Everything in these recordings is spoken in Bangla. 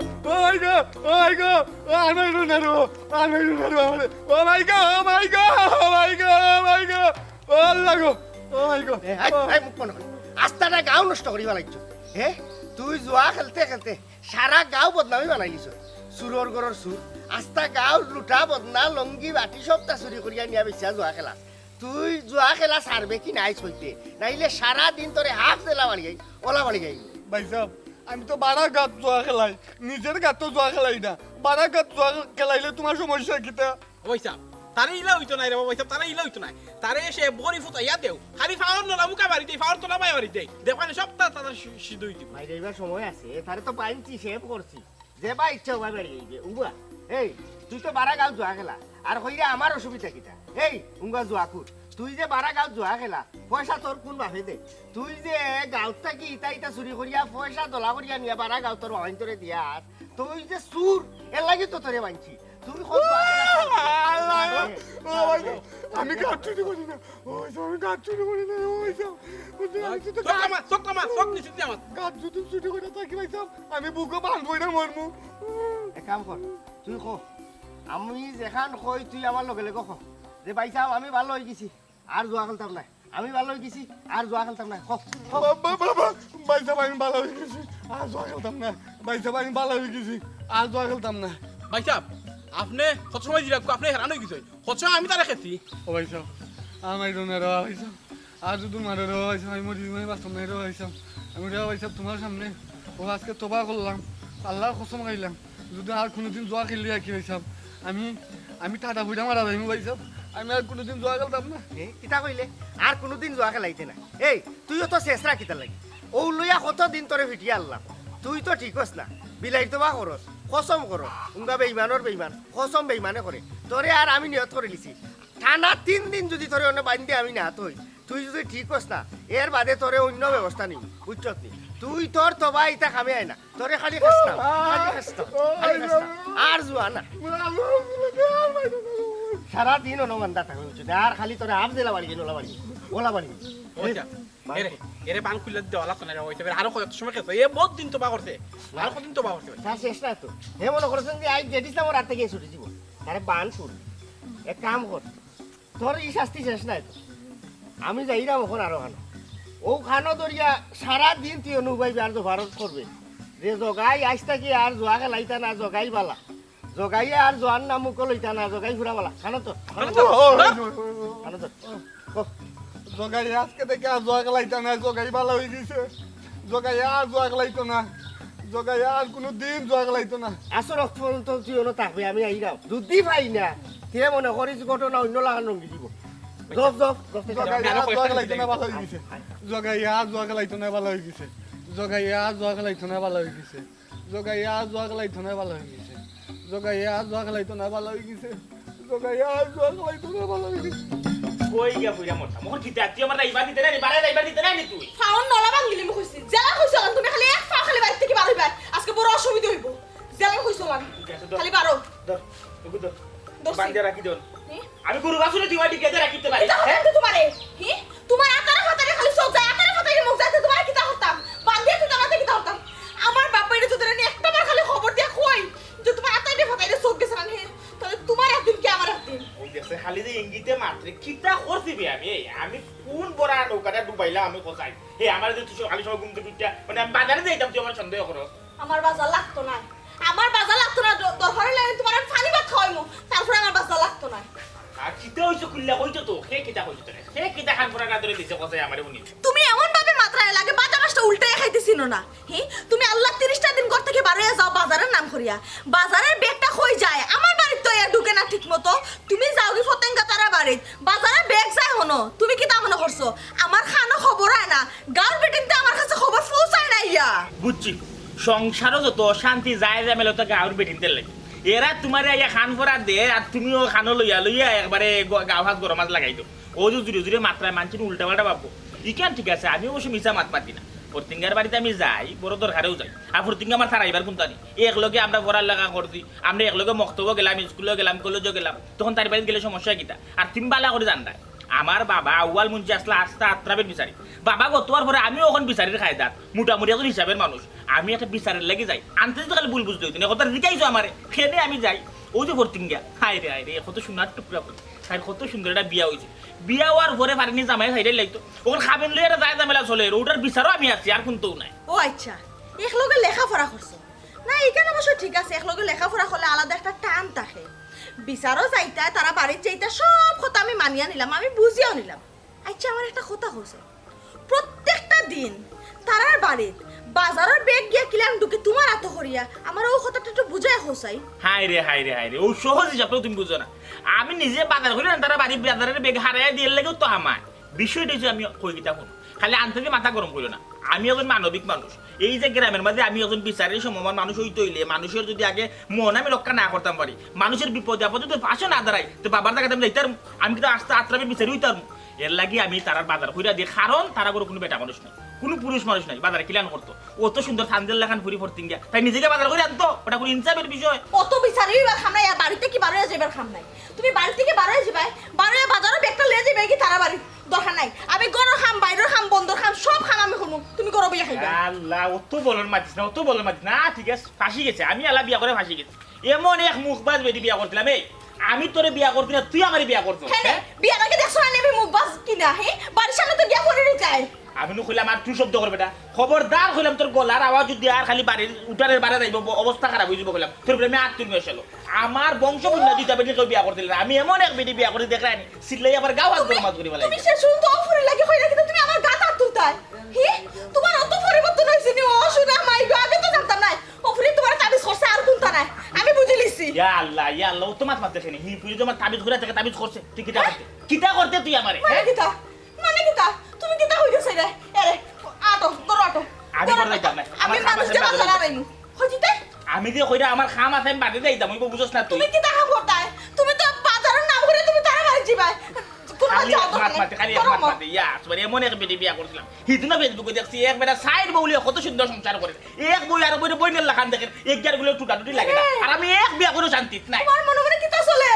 my god, oh my god, I'm not doing that. I'm not doing that. Oh my god, oh my god, oh my god, oh my god. Oh my god, oh my god. এই মুখ বন্ধ কর আস্তাটা গাঁও নষ্ট করিবা লাগছো হে তুই জুয়া খেলতে খেলতে সারা গাঁও বদনামি বানাই দিছ চুরর গরর চুর আস্তা গাঁও লুটা বদনা লঙ্গি বাটি সবটা চুরি করিয়া নিয়া বেশা জুয়া খেলা তুই জুয়া খেলা ছাড়বে কি নাই সইতে নাইলে সারা দিন তোরে হাফ জেলা বাড়ি যাই ওলা বাড়ি যাই ভাই সাহেব আমি তো বাড়া গাত জোয়া খেলাই নিজের গাত তো জোয়া খেলাই না বাড়া গাত জোয়া খেলাইলে তোমার সমস্যা কিটা ওই সাহেব তারে ইলা হইতো না রে বাবা সাহেব তারে ইলা হইতো না তারে এসে বড়ি ফুটা ইয়া দেও খালি ফাওয়ার নলা মুকা বাড়ি দেই ফাওয়ার তোলা বাই বাড়ি দেই দেখবানে সবটা তারা সিদ্ধই দিব ভাই যাইবার সময় আছে তারে তো পাইছি সেভ করছি যে বা ইচ্ছা ওবা বাড়ি যাইবে উবা এই তুই তো বাড়া গাঁও জুয়া খেলা আর কইরা আমার অসুবিধা কিটা এই উঙ্গা জুয়া কুর তুই যে বাড়া গাঁও জুয়া খেলা পয়সা তোর কোন বাপে দে তুই যে গাঁওত থাকি ইটা ইটা চুরি করিয়া পয়সা দলা করিয়া নিয়া বাড়া গাঁও তোর বাবাইন তোরে দিয়া তুই যে চুর এর লাগি তো তোরে বানছি তুই আমি গাত চুরি করি না ওই আমি গাত চুরি করি না ওই গাত যদি চুরি করে থাকি ভাই সাহেব আমি বুকে বাঁধবই না মরমু এক কাম কর তুই কো আমি যেখান কই তুই আমার লগে লগে ক যে ভাই সাহেব আমি ভালো হয়ে গেছি আর জুয়া খেলতাম না আমি ভালো হয়ে গেছি আর জুয়া খেলতাম না ভাই সাহেব আমি ভালো হয়ে গেছি আর জুয়া খেলতাম না ভাই সাহেব আমি ভালো হয়ে গেছি আর জুয়া খেলতাম না ভাই সাহেব আপনি কত সময় দিলা আপনি হেরান হয়ে গেছে কত সময় আমি তারা খেতি ও ভাই সাহেব আমার রোনা রওয়া ভাই সাহেব আজ তোমার রওয়া ভাই সাহেব আমি মরি বাস্তব নাই রওয়া ভাই সাহেব আমি রওয়া ভাই সাহেব তোমার সামনে ও আজকে তোবা করলাম আল্লাহর কসম খাইলাম যদি আর কোনোদিন জুয়া খেললে কি ভাই সাহেব আমি টাটা বুড়া মারা যাইমু ভাই সাহেব আমি আর কোনোদিন জুয়া খেলতাম না কিতা কইলে আর কোনোদিন জুয়া খেলাইতে না এই তুইও তো চেষ্টা কিতা লাগি ও লইয়া কত দিন তোরে ভিটিয়ে আনলাম তুই তো ঠিক হস না বিলাই তো বা করস কসম কর উঙ্গা বেইমানর বেইমান কসম বেইমানে করে তোরে আর আমি নিয়ত করে লিছি টানা 3 দিন যদি তোরে অন্য বান্ধি আমি না হই তুই যদি ঠিক হস না এর বাদে তোরে অন্য ব্যবস্থা নিই বুঝছত নি তুই তোর তবা ইটা কামে আয় না তোরে খালি খাস্তা আর জুয়া না সারা দিন অনুমানদা থাকে আর খালি তোরে আপ দিলা বাড়ি গেল বাড়ি ওলা বাড়ি এরে বান খুলে দেওয়া লাগতো না ওই আরো কত সময় খেতে এ বহুত দিন তো বা করছে আর কতদিন তো বা করছে তার শেষ না তো হে মনে করছেন যে আই জেডিস না রাতে গিয়ে ছুটি দিব তারে বান শুন এক কাম কর তোর এই শাস্তি শেষ নাই তো আমি যাই না ওখানে আরো খানো ও খানো দরিয়া সারা দিন তুই অনুভব আর ভারত করবে যে জগাই আইসটা কি আর জোয়া খেলাইতা না জগাই বালা জগাই আর জোয়ার নাম মুখ লইতা না জগাই ঘুরা বালা খানো তো খানো তো জগাই আজকে দেখে আর জোয়া খেলাইতো না জগাই ভালো হয়ে গেছে জগাই আর জোয়া খেলাইতো না জগাই আর কোনো দিন জোয়া খেলাইতো না আসল পর্যন্ত তুই অন্য থাকবে আমি আই যাও যদি পাই না তে মনে করিস ঘটনা অন্য লাগান রঙ্গি দিব জগাই আর জোয়া খেলাইতো না ভালো হয়ে গেছে জগাই আর জোয়া খেলাইতো না ভালো হয়ে গেছে জগাই আর জোয়া খেলাইতো না ভালো হয়ে গেছে জগাই আর জোয়া খেলাইতো না ভালো হয়ে গেছে জগাই আর জোয়া খেলাইতো না ভালো হয়ে গেছে জগাই আর জোয়া খেলাইতো না ভালো হয়ে গেছে কই গিয়া বুইরা মোটা মোর কিতা তুই আমার রাইবা দিতে না বারে রাইবা দিতে না তুই ফাউন নলা বাঙ্গিলি মু কইছি জেলা কইছলাম তুমি খালি এক পা খালি বাইরে থেকে বার হইবা আজকে বড় অসুবিধা হইব জেলা কইছলাম খালি বারো ধর তুই ধর বান্ধে রাখি দন আমি গুরু বাসুরে তুই ওইটি গেদে রাখিতে পারি হ্যাঁ তোমারে হি তোমার আকারে ফাতারে খালি সব যায় আকারে ফাতারে মুখ যাইতে তোমার কিতা হতাম বান্ধে তুই আমাতে কিতা হতাম আমার বাপ বাইরে তোদের নি একটা বার খালি খবর দিয়া কই যে তোমার আতাইরে ফাতারে সব গেছ না হে তাহলে তোমার একদিন কি আমার একদিন ওই দেখছে খালি যে ইঙ্গিতে মাত্রে কিতা করছিবি আমি কোন বড় নৌকাটা ডুবাইলা আমি কোথায় আমার যে তুই খালি সব ঘুমতে পিটা মানে আমি বাজারে যাইতাম তুই আমার সন্দেহ করস আমার বাজার লাগতো না আমার বাজার লাগতো না দরকার হলে আমি তোমার পানি ভাত খাওয়াইমু তারপর আমার বাজার লাগতো না আর কিতা হইছে কুল্লা কইতো তো কে কিতা কইতো তোরে কে কিতা খান পড়া না ধরে দিছে কোথায় আমারে উনি তুমি এমন ভাবে মাত্রায় লাগে বাজা মাছটা উল্টায় খাইতেছিনো না হি তুমি আল্লাহ 30টা দিন ঘর থেকে বাইরে যাও বাজারের নাম করিয়া বাজারের ব্যাগটা কই যায় আমার বাড়িতে তো এর ঢুকে না ঠিকমতো তুমি যাও কি ফতেঙ্গা তারা বাড়িতে বাজারের ব্যাগ যায় হনো তুমি কি তা মনে করছো আমার খানো খবর হয় না গাল বেটিনতে আমার কাছে খবর পৌঁছায় না ইয়া বুঝছি সংসারও যত শান্তি যায় ঝামেলা তো গাঁর বেটিনতে লাগে এরা তোমারে আইয়া খান ফোরা দে আর তুমিও খানো লইয়া একবারে গাও হাত গরম হাত লাগাই দো ও যে জুড়ে জুড়ে মাত্রায় মানছি উল্টা পাল্টা ভাববো ইকেন ঠিক আছে আমি অবশ্য মিশা মাত পাতি না ফরতিঙ্গার বাড়িতে আমি যাই বড় দরকারেও যাই আর ফরতিঙ্গা আমার থারাইবার কোনটানি একলগে আমরা পড়ার লাগা করছি আমরা একলগে মক্তব্য গেলাম স্কুলেও গেলাম কলেজও গেলাম তখন তার বাড়িতে গেলে সমস্যা কিটা আর তুমি বালা করে জানতাই আমার বাবা আউয়াল মুঞ্চি আসলে আস্তা আত্রাবের বিচারি বাবা গতবার পরে আমিও এখন বিচারির খাই দাঁত মোটামুটি এখন হিসাবের মানুষ আমি একটা বিচারের লেগে যাই আনতে তো খালি ভুল বুঝতে হইতো না কথা শিখাইছো আমারে ফেনে আমি যাই ওই যে ভর্তিং গিয়া হায় রে কত সুন্দর টুকরা করে তাই কত সুন্দর একটা বিয়া হয়েছে বিয়া হওয়ার পরে পারিনি জামাই সাইডে লাগতো ওখানে খাবেন লই একটা যায় জামেলা চলে ওটার বিচারও আমি আছি আর কোনটাও নাই ও আচ্ছা একলগে লেখাপড়া করছো না এখানে অবশ্য ঠিক আছে একলগে লেখাপড়া করলে আলাদা একটা টান থাকে বিচারও যাইতা তারা বাড়ির যাইতা সব কথা আমি মানিয়া নিলাম আমি বুঝিয়াও নিলাম আচ্ছা আমার একটা কথা হয়েছে প্রত্যেকটা দিন তারার বাড়ির বাজারের বেগ গিয়া কিলাম ঢুকে তোমার এত করিয়া আমার ও কথাটা একটু বুঝাই হোসাই হায় রে ও সহজ হিসাবটাও তুমি বুঝো না আমি নিজে বাজার করি না তারা বাড়ির বাজারের বেগ হারাই দিয়ে লেগেও তো আমার বিষয়টা হচ্ছে আমি কই গিতা শুনো খালি আনতে দিয়ে মাথা গরম করিও না আমি একজন মানবিক মানুষ এই যে গ্রামের মাঝে আমি একজন বিচারের সমমান মানুষ হইতে হইলে মানুষের যদি আগে মন আমি রক্ষা না করতাম পারি মানুষের বিপদে আপদে তো পাশে না দাঁড়াই তো বাবার টাকা আমি যাইতাম আমি কিন্তু আস্তে আত্রাবে বিচারি হইতাম এর লাগি আমি তারার বাজার কইরা দিয়ে কারণ তারা কোনো বেটা মানুষ নাই কোনো পুরুষ মানুষ নাই বাজারে কিলান করতো অত সুন্দর থানজেল লেখান ফুরি ফরতিং গিয়া তাই নিজেকে বাজার করে আনতো ওটা কোনো ইনসাফের বিষয় অত বিচারি বা খাম নাই আর বাড়িতে কি বারোয়া যাবার খাম নাই তুমি বাড়ি থেকে বারোয়া যাবাই বারোয়া বাজারে বেগটা লে যাবে কি তারা বাড়ি দরকার নাই আমি গরর খাম বাইরের খাম বন্ধর খাম সব খাম আমি শুনু তুমি গরো বিয়া খাইবা আল্লাহ অত বলর মাতিস না ঠিক আছে ফাঁসি গেছে আমি আল্লাহ বিয়া করে ফাঁসি গেছে এমন এক মুখবাজ বেটি বিয়া করছিলাম এই আমি তোরে বিয়া করতি না তুই আমারে বিয়া করছ হ্যাঁ বিয়ার আগে দেখছো না নেবে মুখ বাস কিনা হে বাড়ির সামনে তো গিয়া পড়ে যায় আমি নো কইলাম আর তুই শব্দ করবে না খবরদার কইলাম তোর গলার আওয়াজ যদি আর খালি বাড়ির উঠানের বাড়ি যাইব অবস্থা খারাপ হয়ে যাব কইলাম তোর বলে আমি আর তুই মেশালো আমার বংশ বন্ধা দিতে বেটি কেউ বিয়া করতে আমি এমন এক বেটি বিয়া করে দেখলাম সিলাই আবার গাও হাত গরম করি বলে তুমি সে শুন তো ফুরে লাগে কই রাখি তুমি আমার গা হাত তুলতাই হে তোমার অত পরিবর্তন হইছে নি ও শুনা মাই গো আগে তো জানতাম না ও ফুরে তোমার তাবিজ করছে আর কোনটা নাই আমি বুঝি লিছি ইয়া আল্লাহ তো মাত দেখেনি হি ফুরে তোমার তাবিজ ঘুরে থেকে তাবিজ করছে তুই কিটা করতে তুই আমারে মানে কিতা তুমি কিতা হইছে রে আরে আটো তোর আটো আমি করে যাইতাম না আমি মানুষকে বাজার আইনু হইতে আমি যে কইরা আমার খাম আছে আমি বাড়ি যাইতাম ওই বুঝছস না তুই তুমি কিতা কাম করতাই তুমি তো বাজারের নাম করে তুমি তারা বাড়ি যাবাই খালি মাত মাতে ইয়া সবাই এমন এক বেটি বিয়া করছিলাম হিদিনা ফেসবুকে দেখছি এক বেটা সাইড বউলি কত সুন্দর সংসার করে এক বই আর বইনের লাখান দেখেন এক গার গুলো টুটাটুটি লাগে না আর আমি এক বিয়া করে শান্তি নাই তোমার মনে মনে কিতা চলে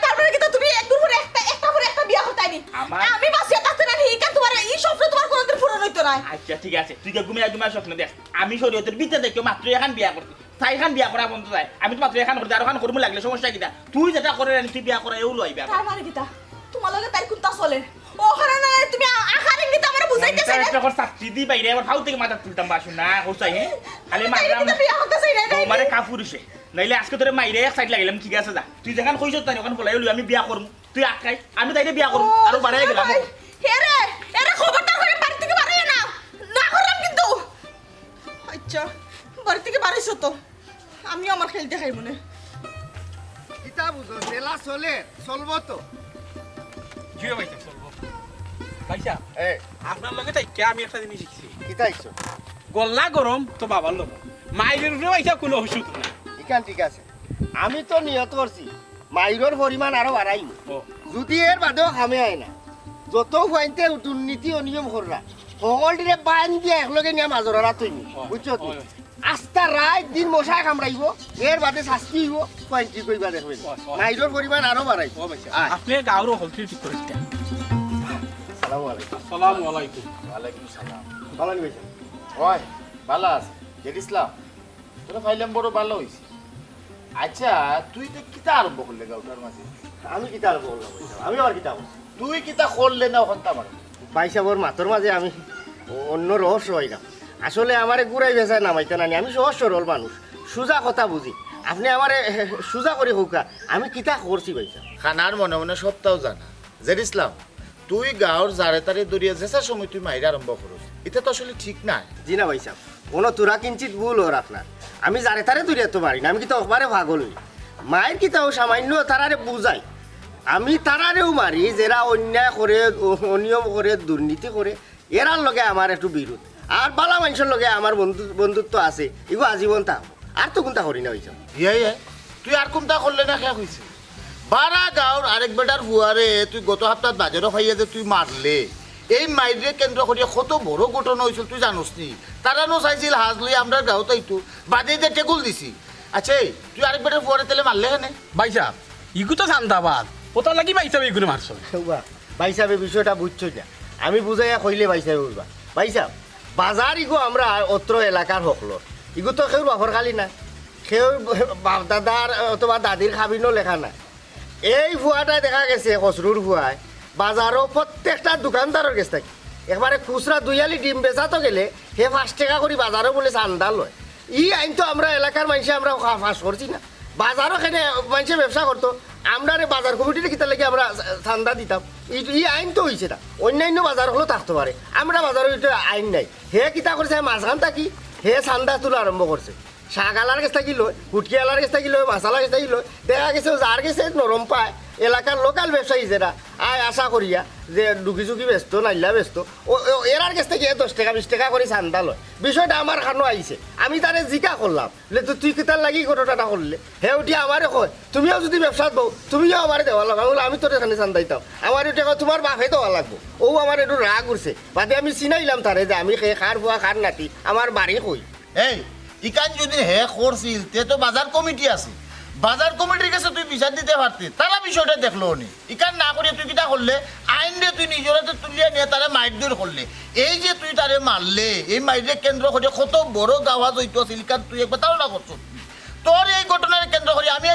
তারপরে কিতা তুমি এক দূর করে একটা পরে একটা বিয়া হতাইনি আমি বাসিয়া থাকতে না ঠিক আছে তোমার এই স্বপ্ন তোমার কোনদিন পূরণ হইতো না আচ্ছা ঠিক আছে তুই ঘুমিয়ে স্বপ্ন দেখ আমি শরীয়তের ভিতরে দেখো মাত্র এখন বিয়া করছি তাই খান বিয়া করা বন্ধ যায় আমি তো মাত্র এখন করতে আর এখন করবো লাগলে সমস্যা কিটা তুই যেটা করে তুই বিয়া করা এও লইবা তার মানে কিতা তোমার লগে তাই কোনটা চলে ওখানে না তুমি আখার ইঙ্গিত আমারে বুঝাইতেছ না এটা কর সাথী দি বাইরে আবার ফাউ থেকে মাথা তুলতাম বাসু না হোসাই খালি মারলাম বিয়া হতেছ না তোমারে কাপুরুষে নাইলে আজকে তোরে মাইরে এক সাইড লাগাইলাম ঠিক আছে যা তুই যেখান কইছস তাই ওখান বলাই আমি বিয়া করব তুই আটকাই আমি তাইলে বিয়া করব আর বাড়াই গেলাম হেরে এরে খবরদার করে বাড়ি থেকে বাড়াই না না করলাম কিন্তু আচ্ছা বাড়ি থেকে বাড়াইছো তো আমি আমার খেল দেখাই মনে কিতা বুঝো জেলা চলে চলবো তো জিও ভাইটা চলবো ভাইসা এ আপনার লগে তাই কে আমি একটা জিনিস শিখছি কিতা আইছো গল্লা গরম তো বাবার লোক মাইরের উপরে ভাইসা কোনো ওষুধ নাই ইকান ঠিক আছে আমি তো নিয়ত করছি মাইরর পরিমাণ আরো বাড়াই ও যদি এর বাদেও খামে আয় না যত ফাইনতে দুর্নীতি অনিয়ম কররা সকলটিরে বান দিয়ে একলগে নিয়ে মাজরা তুইমি বুঝছো তুই আস্তা রাত দিন মশাই কামড়াইব এর বাদে শাস্তি হইব পয়েন্ট্রি কইবা দেখবেন মাইরর পরিমাণ আরো বাড়াই ও ভাইসা আপনি গাওর হলটি ঠিক করে দিতে আসসালামু আলাইকুম আসসালামু আলাইকুম ওয়ালাইকুম সালাম ভালো নিবেছেন ওই ভালো আছে জেডিসলাম তোরা ফাইলাম বড় ভালো হইছে আচ্ছা তুই তো কিতা আরম্ভ করলে গাউটার মাঝে আমি কিতা আর বললাম আমি আর কিতা বলছি তুই কিতা করলে না ওখান আমার বাইসাবর মাতর মাঝে আমি অন্য রহস্য হইলাম আসলে আমারে গুড়াই ভেসায় নামাইতে নানি আমি সহজ সরল মানুষ সোজা কথা বুঝি আপনি আমারে সোজা করে হোকা আমি কিতা করছি বাইসা খানার মনে মনে সপ্তাহ জানা জেডিসলাম তুই গাঁর জারে তারে দরিয়া জেসার সময় তুই মাইরে আরম্ভ করছ এটা তো আসলে ঠিক না জি না ভাইসাব কোনো তোরা কিঞ্চিত ভুল ওর আপনার আমি যারে তারে দূরিয়ে তো পারি না আমি কিন্তু একবারে ভাগল হই মায়ের কিতাও সামান্য তারারে বুঝাই আমি তারারেও মারি যারা অন্যায় করে অনিয়ম করে দুর্নীতি করে এরার লগে আমার একটু বিরোধ আর বালা মানুষের লগে আমার বন্ধুত্ব আছে এগুলো আজীবন থাকবো আর তো কোনটা করি না ভাইসাব ইয়ে তুই আর কোনটা করলে না খেয়া হয়েছে বারা গাঁর আরেক বেটার ফুয়ারে তুই গত সপ্তাহ বাজারও খাইয়া যে তুই মারলে এই মাইরে কেন্দ্র করিয়া কত বড় ঘটনা হয়েছিল তুই জানোস নি তারানো চাইছিল হাজ লই আমরা গাঁত আইতো বাদে যে টেকুল দিছি আচ্ছা তুই আরেক বেটার ফুয়ারে তেলে মারলে কেনে ভাইসা ইগু তো ধান্দাবাদ ওটা লাগি ভাই সাহেব এইগুলো মারছো ভাই সাহেব এই বিষয়টা বুঝছো না আমি বুঝাইয়া কইলে ভাই সাহেব বুঝবা ভাই সাহেব বাজার ইগো আমরা অত্র এলাকার হকল ইগো তো কেউ বাপর খালি না কেউ বাপ দাদার অথবা দাদির খাবিনও লেখা না এই ভুয়াটা দেখা গেছে খসরুর ভুয়ায় বাজারও প্রত্যেকটা দোকানদারের কাছ থেকে একবারে খুচরা দুইয়ালি ডিম বেচাতো গেলে হে 5 টাকা করে বাজারও বলে চান্দা লয় ই আইন তো আমরা এলাকার মানুষে আমরা ফাঁস করছি না বাজারও এখানে মানুষে ব্যবসা করতো আমরা বাজার কমিটিতে কিতা লাগে আমরা চান্দা দিতাম ই আইন তো হয়েছে না অন্যান্য বাজার হলেও থাকতে পারে আমরা বাজারের এটা আইন নাই হে কিতা করছে মাঝখান থাকি হে চান্দা তোলা আরম্ভ করছে শাকালার কাছ থাকি লয় হুটকিয়ালার কাছ থাকি লয় মাসালার কাছ থাকি লয় দেখা গেছে যার গেছে নরম পায় এলাকার লোকাল ব্যবসায়ী যারা আয় আশা করিয়া যে ডুকি চুকি ব্যস্ত নাইলা ব্যস্ত এরার কাছ থেকে 10 টাকা 20 টাকা করে চান্দা লয় বিষয়টা আমার খানো আইছে আমি তারে জিকা করলাম তো তুই কিতার লাগি ঘটনাটা করলে হে উঠি আমারে কয় তুমিও যদি ব্যবসাত বউ তুমিও আমারে দেওয়া লাগো আমি তোর এখানে চান্দা দিতাম আমার এটা তোমার বাপে দেওয়া লাগবো ও আমার একটু রাগ উঠছে বাদে আমি চিনাইলাম তারে যে আমি খার ফুয়া খার নাতি আমার বাড়ি কই এই ইকান যদি হে করছিল তে তো বাজার কমিটি আছে বাজার কমিটির কাছে তুই বিচার দিতে পারতি তারা বিষয়টা দেখলো নি ইকান না করে তুই কিটা করলে আইন দিয়ে তুই নিজের হাতে তুলিয়ে নিয়ে তারা মাইরদুর করলে এই যে তুই তারে মারলে এই মাইরে কেন্দ্র করে কত বড় গাওয়া জড়িত আছিল ইকান তুই একবার তাও না করছো তোর এই ঘটনার কেন্দ্র করে আমি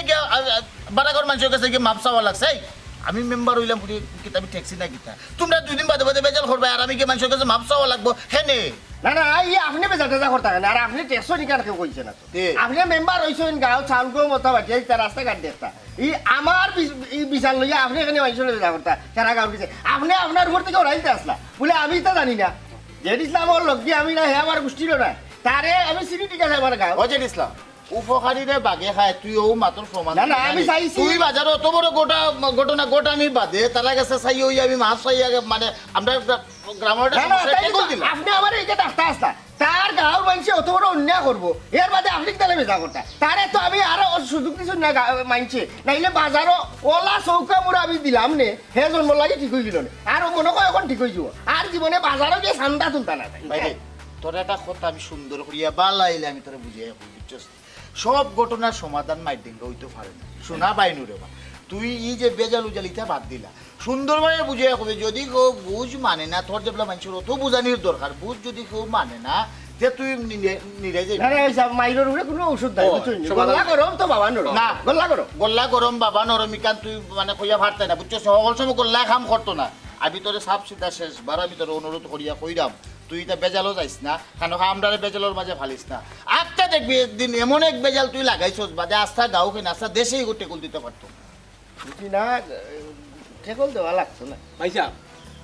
বারাগর মানুষের কাছে গিয়ে মাপ চাওয়া লাগছে আমি মেম্বার হইলাম কিতা আমি ট্যাক্সি না কিতা তোমরা 2 দিন বাদে বাদে বেজাল করবে আর আমি গিয়ে মানুষের কাছে মাপ চাওয়া লাগবো হ্যাঁ নে না না এই আপনি বেজা টেজা করতে না আর আপনি টেকশো নিকার কেউ কইছে না তো আপনি মেম্বার হইছেন গাঁও চাউলগো মতো বাটিয়ে তার রাস্তাঘাট দেখতা এই আমার বিচার লইয়া আপনি এখানে মানুষের বেজা করতা সারা গাঁও দিছে আপনি আপনার উপর থেকে ওরাইতে আসলা বলে আমি তো জানি না জেড ইসলাম ওর লোক দিয়ে আমি না হে আমার গোষ্ঠীরও না তারে আমি চিনি ঠিক আছে আমার গাঁও অজেদ ইসলাম উপকারীরে বাগে খায় তুই ও মাত্র প্রমাণ না না আমি চাইছি তুই বাজারে অত বড় ঘটনা গোটানির বাদে তারা কাছে চাই ওই আমি মাছ চাই মানে আমরা গ্রামের আপনি আমার এইটা ডাক্তার আসলা তার গাঁর মানছে অত বড় অন্যায় করবো এর বাদে আপনি তাহলে বেজা করতা তারে তো আমি আরো সুযোগ দিচ্ছি না মানছে নাইলে বাজারও ওলা চৌকা মোড়া আমি দিলাম নে হে জন্ম লাগে ঠিক হয়ে গেল আর মনে হয় এখন ঠিক হয়ে যাব আর জীবনে বাজারও গিয়ে চান্দা তুলতা না তোর একটা কথা আমি সুন্দর করিয়া বালাইলে আমি তোরা বুঝিয়ে বুঝছস সব ঘটনার সমাধান মাইডিং হইতে পারে না শোনা বাইনু রে বা তুই এই যে বেজাল উজালিটা বাদ দিলা সুন্দরভাবে বুঝিয়ে কবে যদি কেউ বুঝ মানে না তোর যেগুলো মানুষের অত বুঝানির দরকার বুঝ যদি কেউ মানে না যে তুই নিরাই যাবি মাইরের উপরে কোনো ওষুধ নাই গল্লা গরম তো বাবা নরম না গল্লা গরম বাবা নরমিকান তুই মানে কইয়া ভারতে না বুঝছো সকল সময় গল্লা কাম করতো না আমি তোরে সাপ সিধা শেষবার আমি তোর অনুরোধ করিয়া কইরাম তুই এটা বেজালও যাইস না কেন আমরারে বেজালোর মাঝে ফালিস না আটটা দেখবি একদিন এমন এক বেজাল তুই লাগাইছস বাদে আস্থা গাও কিনা আস্থা দেশেই টেকুল দিতে পারতো না টেকুল দেওয়া লাগতো না ভাই সাহেব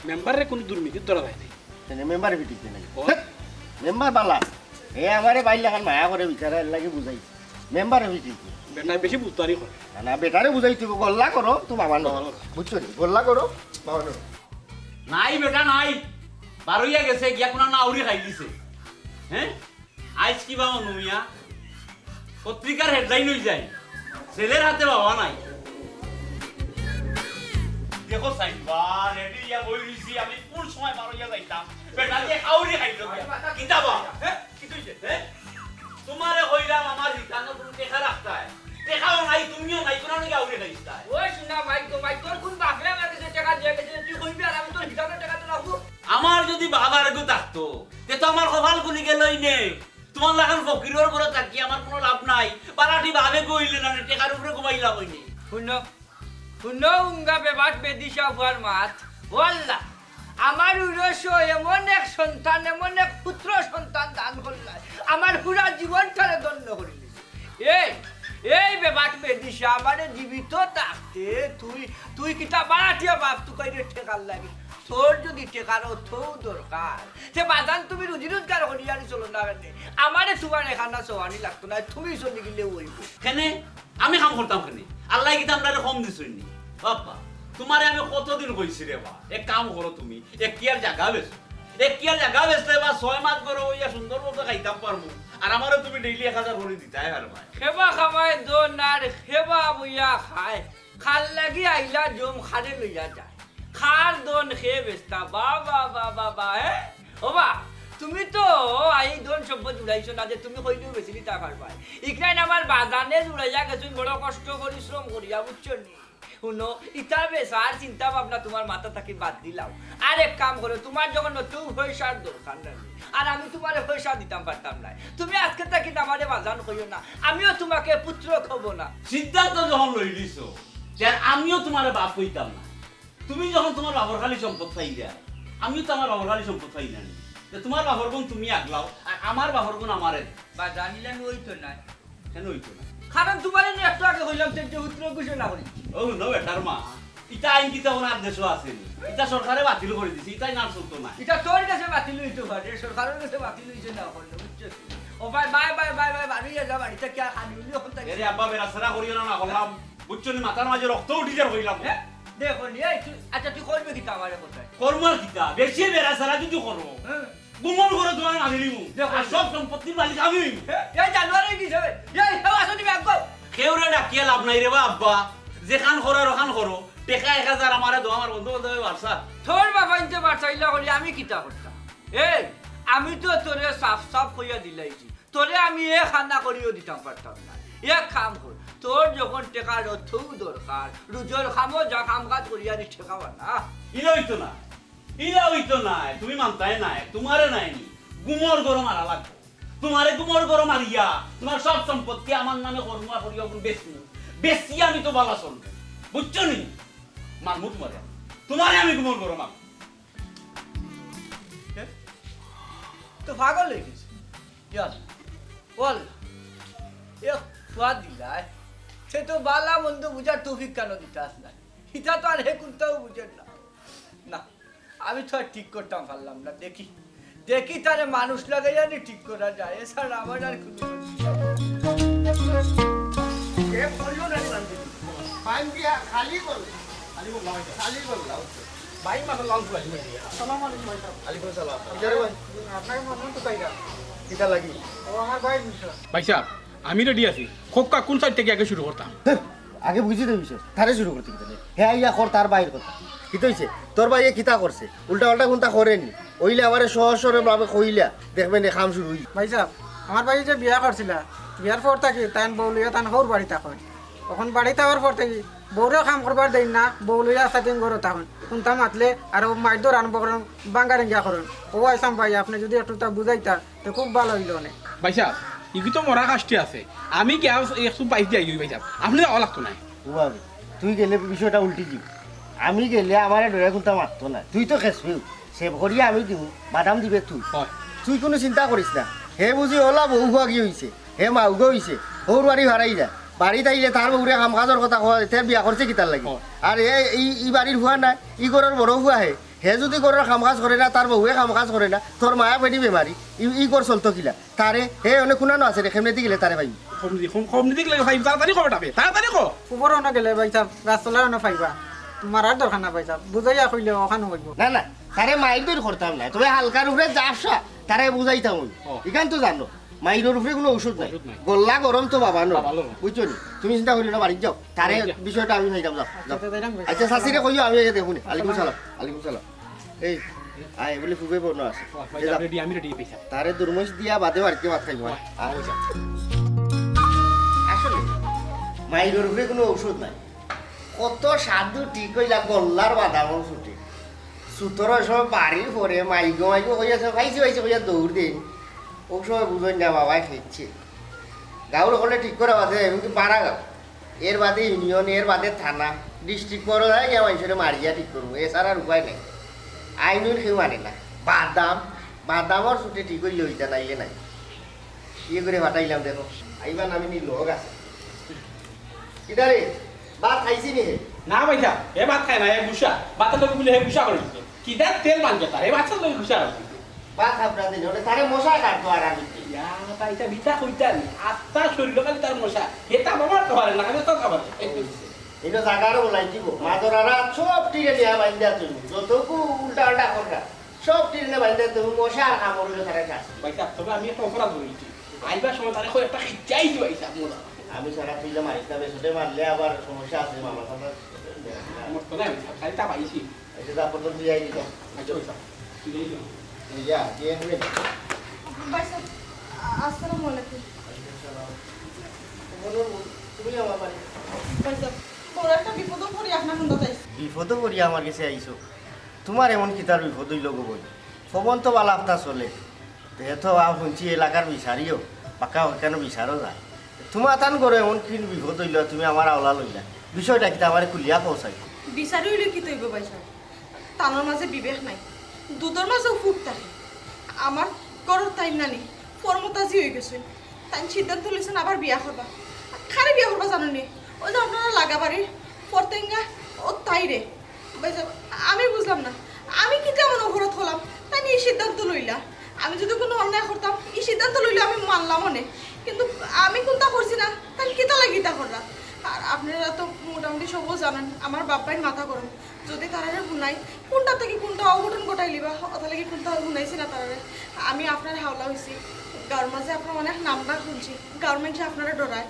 মেম্বারের কোনো দুর্নীতির ধরা যায় নাই মেম্বার ভিটিতে নাই মেম্বার বালা এ আমারে বাইল লাগান মায়া করে বিচারা লাগে বুঝাইছে মেম্বার ভিটিতে বেটা বেশি বুঝতারি করে না বেটারে বুঝাইতে গল্লা করো তো বাবা নরম বুঝছো গল্লা করো বাবা নরম নাই বেটা নাই বারইয়া গেছে গিয়া কোনা না আউরি খাই দিছে হ্যাঁ আইজ কি বাবা নুমিয়া পত্রিকার হেডলাইন হই যায় ছেলের হাতে বাবা নাই দেখো সাইবা রেডি ইয়া বই রইছি আমি কোন সময় বারইয়া যাইতাম বেটা দিয়ে আউরি খাইলো কিতাবা হ্যাঁ কি কইছে হ্যাঁ তোমারে কইলাম আমার হিতানো তুমি দেখা রাখতা দেখাও নাই তুমিও নাই কোনা নাকি আউরি খাইতা ওই শুনা মাইক তোর কোন বাপরে আমার কাছে টাকা দিয়ে গেছে তুই কইবি আর আমি তোর হিসাবে টাকা তো রাখবো আমার যদি বাবার গো থাকতো তে তো আমার কপাল গুলি গেলই নে তোমার লাগান ফকিরের উপরে থাকি আমার কোনো লাভ নাই পারাটি ভাবে কইলে না টেকার উপরে ঘুমাইলাম হইনি শুনো উঙ্গা বেবাট বেদিশা বুয়ার মাত বললা আমার উরস এমন এক সন্তান এমন এক পুত্র সন্তান দান করলা আমার পুরা জীবনটারে দণ্ড করিলি এই বেবাট বেদিশা আমারে জীবিত থাকতে তুই কিটা বাড়াটিয়া বাপ তুই কইরে ঠেকার লাগে তোর যদি টেকার অর্থ দরকার সে বাজান তুমি রুজি রোজগার করিয়ানি চলো না কেন আমারে তোমার এখানা সোয়ানি লাগতো না তুমি চলে গেলে ওইব কেনে আমি কাম করতাম কেনে আল্লাহ কি আমরা কম দিছইনি বাবা তোমারে আমি কতদিন কইছি রে বা এক কাম করো তুমি এক কিয়ার জায়গা বেচো এক কিয়ার জায়গা বেচলে বা 6 মাস করো ইয়া সুন্দর মতো খাইতাম পারমু আর আমারও তুমি ডেইলি 1000 করে দিতাই পারবা খেবা খাবায় দোন আর খেবা বইয়া খায় খাল লাগি আইলা জম খারে লইয়া যায় খার দোন খেয়ে বেস্তা বাবা বাবা বা হ্যাঁ ও বা তুমি তো এই দোন সম্পদ উড়াইছো না যে তুমি কইলেও বেশি দিতে পারবা ইকরাইন আমার বাজানে উড়াইয়া গেছুন বড় কষ্ট পরিশ্রম করিয়া বুঝছো নি শুনো ইটা বেশ আর চিন্তা ভাবনা তোমার মাথা থাকি বাদ দিলাম আর এক কাম করো তোমার যখন নতুন পয়সার দরকার নাই আর আমি তোমার পয়সা দিতাম পারতাম না তুমি আজকে থাকি আমারে বাজান কইও না আমিও তোমাকে পুত্র খব না সিদ্ধান্ত যখন লই লিছো যে আমিও তোমার বাপ হইতাম না তুমি যখন তোমার বাবার খালি সম্পদ পাই যায় আমিও তো আমার বাবার খালি সম্পদ পাই না তোমার বাবার গুণ তুমি আগলাও আর আমার বাবার গুণ আমারে বা জানিলেন ওই তো নাই কেন হইতো না কারণ তোমার নিয়ে একটু আগে হইলাম যে পুত্র ঘোষণা করি ও নো বেটার মা ইটা আইন কিতা ওনার দেশও আছে ইটা সরকারে বাতিল করে দিছে ইটাই না চলতো না এটা তোর কাছে বাতিল হইতে পারে সরকারের কাছে বাতিল হইছে না হল বুঝছো ও ভাই বাই বাই বাই বাই বাড়ি যা বাড়িতে কি খানি হইলো হতা এরে আব্বা বেরাসরা করিও না করলাম বুঝছো নি মাথার মাঝে রক্ত উঠি যার হইলাম দেখো নি এই আচ্ছা তুই করবে কি আমারে কথা কর্মার কিতা বেশি বেরাসরা যদি করো গুমন করে তোমার মানি লিমু আর সব সম্পত্তির মালিক আমি এই জানুয়ারি কি হবে এই হেও আসনি ব্যাগ গো কেউরে ডাকিয়া লাভ নাই রে বা আব্বা যে খান করো রখান করো টেকা 1000 আমারে দো আমার বন্ধু বান্ধব বারসা তোর বাবা ইনতে বাঁচাইলা বলি আমি কিতা করতাম এই আমি তো তোরে সাফ সাফ কইয়া দিলাইছি তোরে আমি এ খানা করিও দিতাম পারতাম না এক কাম কর তোর যখন টেকার অর্থ দরকার রুজোর খামো যা কাম কাজ করিয়া দি ঠেকাবা না ইলা হইতো না তুমি মানতাই নাই তোমারে নাই নি গুমর গরম মারা লাগবে তোমারে গুমর গরম মারিয়া তোমার সব সম্পত্তি আমার নামে কর্মা করিয়া বেশি আমি তো বালা চলবে বুঝছো নি মানবো তোমারে আমি গুমর গরম মারবো তো পাগল হয়ে গেছে ইয়ার বল এ ফুয়া দিলাই সে তো বালা মন্দ বুঝার তৌফিক কেন দিতে আসলা হিতা তো আর হে কোনটাও বুঝেন না না আমি তো আর ঠিক করতাম পারলাম না দেখি দেখি তারে মানুষ লাগাইয়া নি ঠিক করা যায় এছাড়া আমার আর কোনো খালি করলে খালি করলাম ভাই মাথা লাল ফুলাই দিয়া আসসালামু আলাইকুম ভাই সাহেব। আলাইকুম সালাম আপনাকে মনে তো তাইরা কিটা লাগি ও আমার ভাই বিষয় ভাই সাহেব আমি রেডি আছি খোকা কোন সাইড থেকে আগে শুরু করতাম আগে বুঝি তো বিষয় তারে শুরু করতে কিতা হে আইয়া কর তার বাইর কথা কিতা হইছে তোর ভাই কিতা করছে উল্টা উল্টা কোনটা করেননি ওইলে আমারে সহসরে ভাবে কইলা দেখবেন খাম শুরু হই ভাই সাহেব আমার ভাই যে বিয়া করছিল বিয়ার পর থাকি তান বউ লইয়া তান হৌর বাড়ি থাকেন তখন বাড়ি থাকার পর থাকি বউরেও কাম করবার দেই না বউ লইয়া সাথে ঘরে থাকেন কোনটা মাতলে আর মাইর দৌড় আনবো করেন বাঙ্গারেঙ্গা করেন ও আইসাম ভাই আপনি যদি একটু তা বুঝাইতা তো খুব ভালো হইল অনেক ভাই সাহেব ইগি তো মরা কাজটি আছে আমি কি 122 দিয়ে ভাই সাহেব আপনি যাওয়া লাগতো না বাবা তুই গেলে বিষয়টা উল্টি দিব আমি গেলে আমার ডরে কোনটা মারতো না তুই তো খেসবি সেভ করিয়া আমি দিব বাদাম দিবে তুই হয় তুই কোনো চিন্তা করিস না হে বুঝি ওলা বউ খুয়া কি হয়েছে হে মাউগ হয়েছে সৌর বাড়ি ভাড়াই যায় বাড়িতে আইলে তার বউরে কাম কাজর কথা কয় তার বিয়া করছে কি তার লাগে আর ই বাড়ির হুয়া না ই ঘরের বড় হুয়া হে যদি ঘরের কাম কাজ করে না তার বউয়ে কাম কাজ করে না তোর মায়া পেটি বেমারি ই কর চলতো কিলা তারে হে অনেক কোনানো আছে রে খেমনে গেলে তারে ভাই কম দিক লাগে ভাই তাড়াতাড়ি খবর পাবে তাড়াতাড়ি কো উপর অনেক গেলে ভাই সাহেব গাছতলায় অনেক পাইবা মারার দরকার না ভাই সাহেব বুঝাইয়া কইলে ওখানে হইব না না তারে মাইর দূর করতাম না তবে হালকার উপরে যাবসা তারে বুঝাইতাম ওই এখান তো জানো মাইরের উপরে কোনো ওষুধ নাই গোল্লা গরম তো বাবা নো বুঝছো নি তুমি চিন্তা করি না বাড়ি যাও তারে বিষয়টা আমি হইতাম যাও আচ্ছা শাশিরে কইও আমি দেখুন আলাইকুম সালাম এই আয় বলে খুবই বড় আছে রেডি আমি রেডি পয়সা তারে দুর্মস দিয়া বাদে বাড়িতে ভাত খাইব আসলে মাইরের উপরে কোনো ওষুধ নাই কত সাধু ঠিক হইলা গল্লার বাদামও ছুটে সুতর সব বাড়ির পরে মাইগো হইয়াছে পাইছে হইয়া দৌড় দিন ও সময় বুঝেন না বাবাই খেয়েছে গাঁর হলে ঠিক করে বাদে এমনকি পাড়া গাঁও এর বাদে ইউনিয়ন এর বাদে থানা ডিস্ট্রিক্ট বড় হয় গিয়ে মানুষের মারিয়া ঠিক করবো এছাড়া আর উপায় নেই আইনুর কেউ মানে না বাদামর ছুটে ঠিক হইলে হইতা নাইলে নাই ইয়ে করে ফাটাইলাম দেখো আইবার আমি নি লোক আছে কিদারে ভাত খাইছি নি না ভাই সাহেব এ ভাত খায় না এ বুসা ভাতের লোক বলে হে বুসা করে দিচ্ছে কি দেখ তেল মানছে তার এ বাচ্চার লোক বুসা করে ভাত খাবরা দিন ওটা তারে মশা কাটতো আর আমি তাইটা ভিতা কইতাম আত্মা শরীর খালি তার মশা এটা বাবার খাবার না খালি তো খাবার এটা জাগারও বলাই দিব মাদরারা সব টিরে নিয়ে বাইন্দা তুমি যতকু উল্টা উল্টা করা সব টিরে বাইন্দা তুমি মশা আর কামড়লে তারা খাস ভাই সাহেব তবে আমি একটা অপরাধ করেছি আইবার সময় তারে কই একটা খিচাই দিও ভাই সাহেব মোলা আমি সারা তুইলে মারিস না বেশতে মারলে আবার সমস্যা আছে মামা কথা আমার তো না খালি তা পাইছি এটা তারপর তো দিয়ে আই দিতাম আচ্ছা ভাই সাহেব ঠিক আছে যা দিয়ে হবে ভাই সাহেব আসসালামু আলাইকুম তুমি আমার বাড়ি ভাই সাহেব বড় একটা বিপদ পড়িয়া বিপদও করিয়া আমার কাছে আইছো তোমার এমন কিতার বিপদ হইল গো বই পবন তো বালা আপনার চলে যেহেতু শুনছি এলাকার বিচারিও পাকা কেন বিচারও যায় তোমার তান করে এমন কি বিপদ হইল তুমি আমার আওলা লইলা বিষয়টা কিতা আমার খুলিয়া পৌঁছাই বিচারি হইলে কি তৈব পাইছা তানোর মাঝে বিবেক নাই দুধের মাঝেও ফুট থাকে আমার গরর টাইম নানি ফর্মতাজি হয়ে গেছে তাই সিদ্ধান্ত লইছেন আবার বিয়া করবা খারে বিয়া করবা জানো নি ওই যে আপনারা লাগাবাড়ির পরতেঙ্গা ও তাই রে আমি বুঝলাম না আমি কি তেমন অবরোধ হলাম তাই এই সিদ্ধান্ত লইলা আমি যদি কোনো অন্যায় করতাম এই সিদ্ধান্ত লইলে আমি মানলাম মনে কিন্তু আমি কোনটা করছি না তাই কিতা লাগিতা কররা আর আপনারা তো মোটামুটি সবও জানেন আমার বাপ্পাইর মাথা গরম যদি তারারে শুনাই কোনটা থেকে কোনটা অঘটন ঘটাই লিবা অথা লাগি কোনটা শুনাইছি না তারারে আমি আপনার হাওলা হয়েছি গাঁর মাঝে আপনার অনেক নামটা শুনছি গার্মেন্টসে আপনারা ডরায়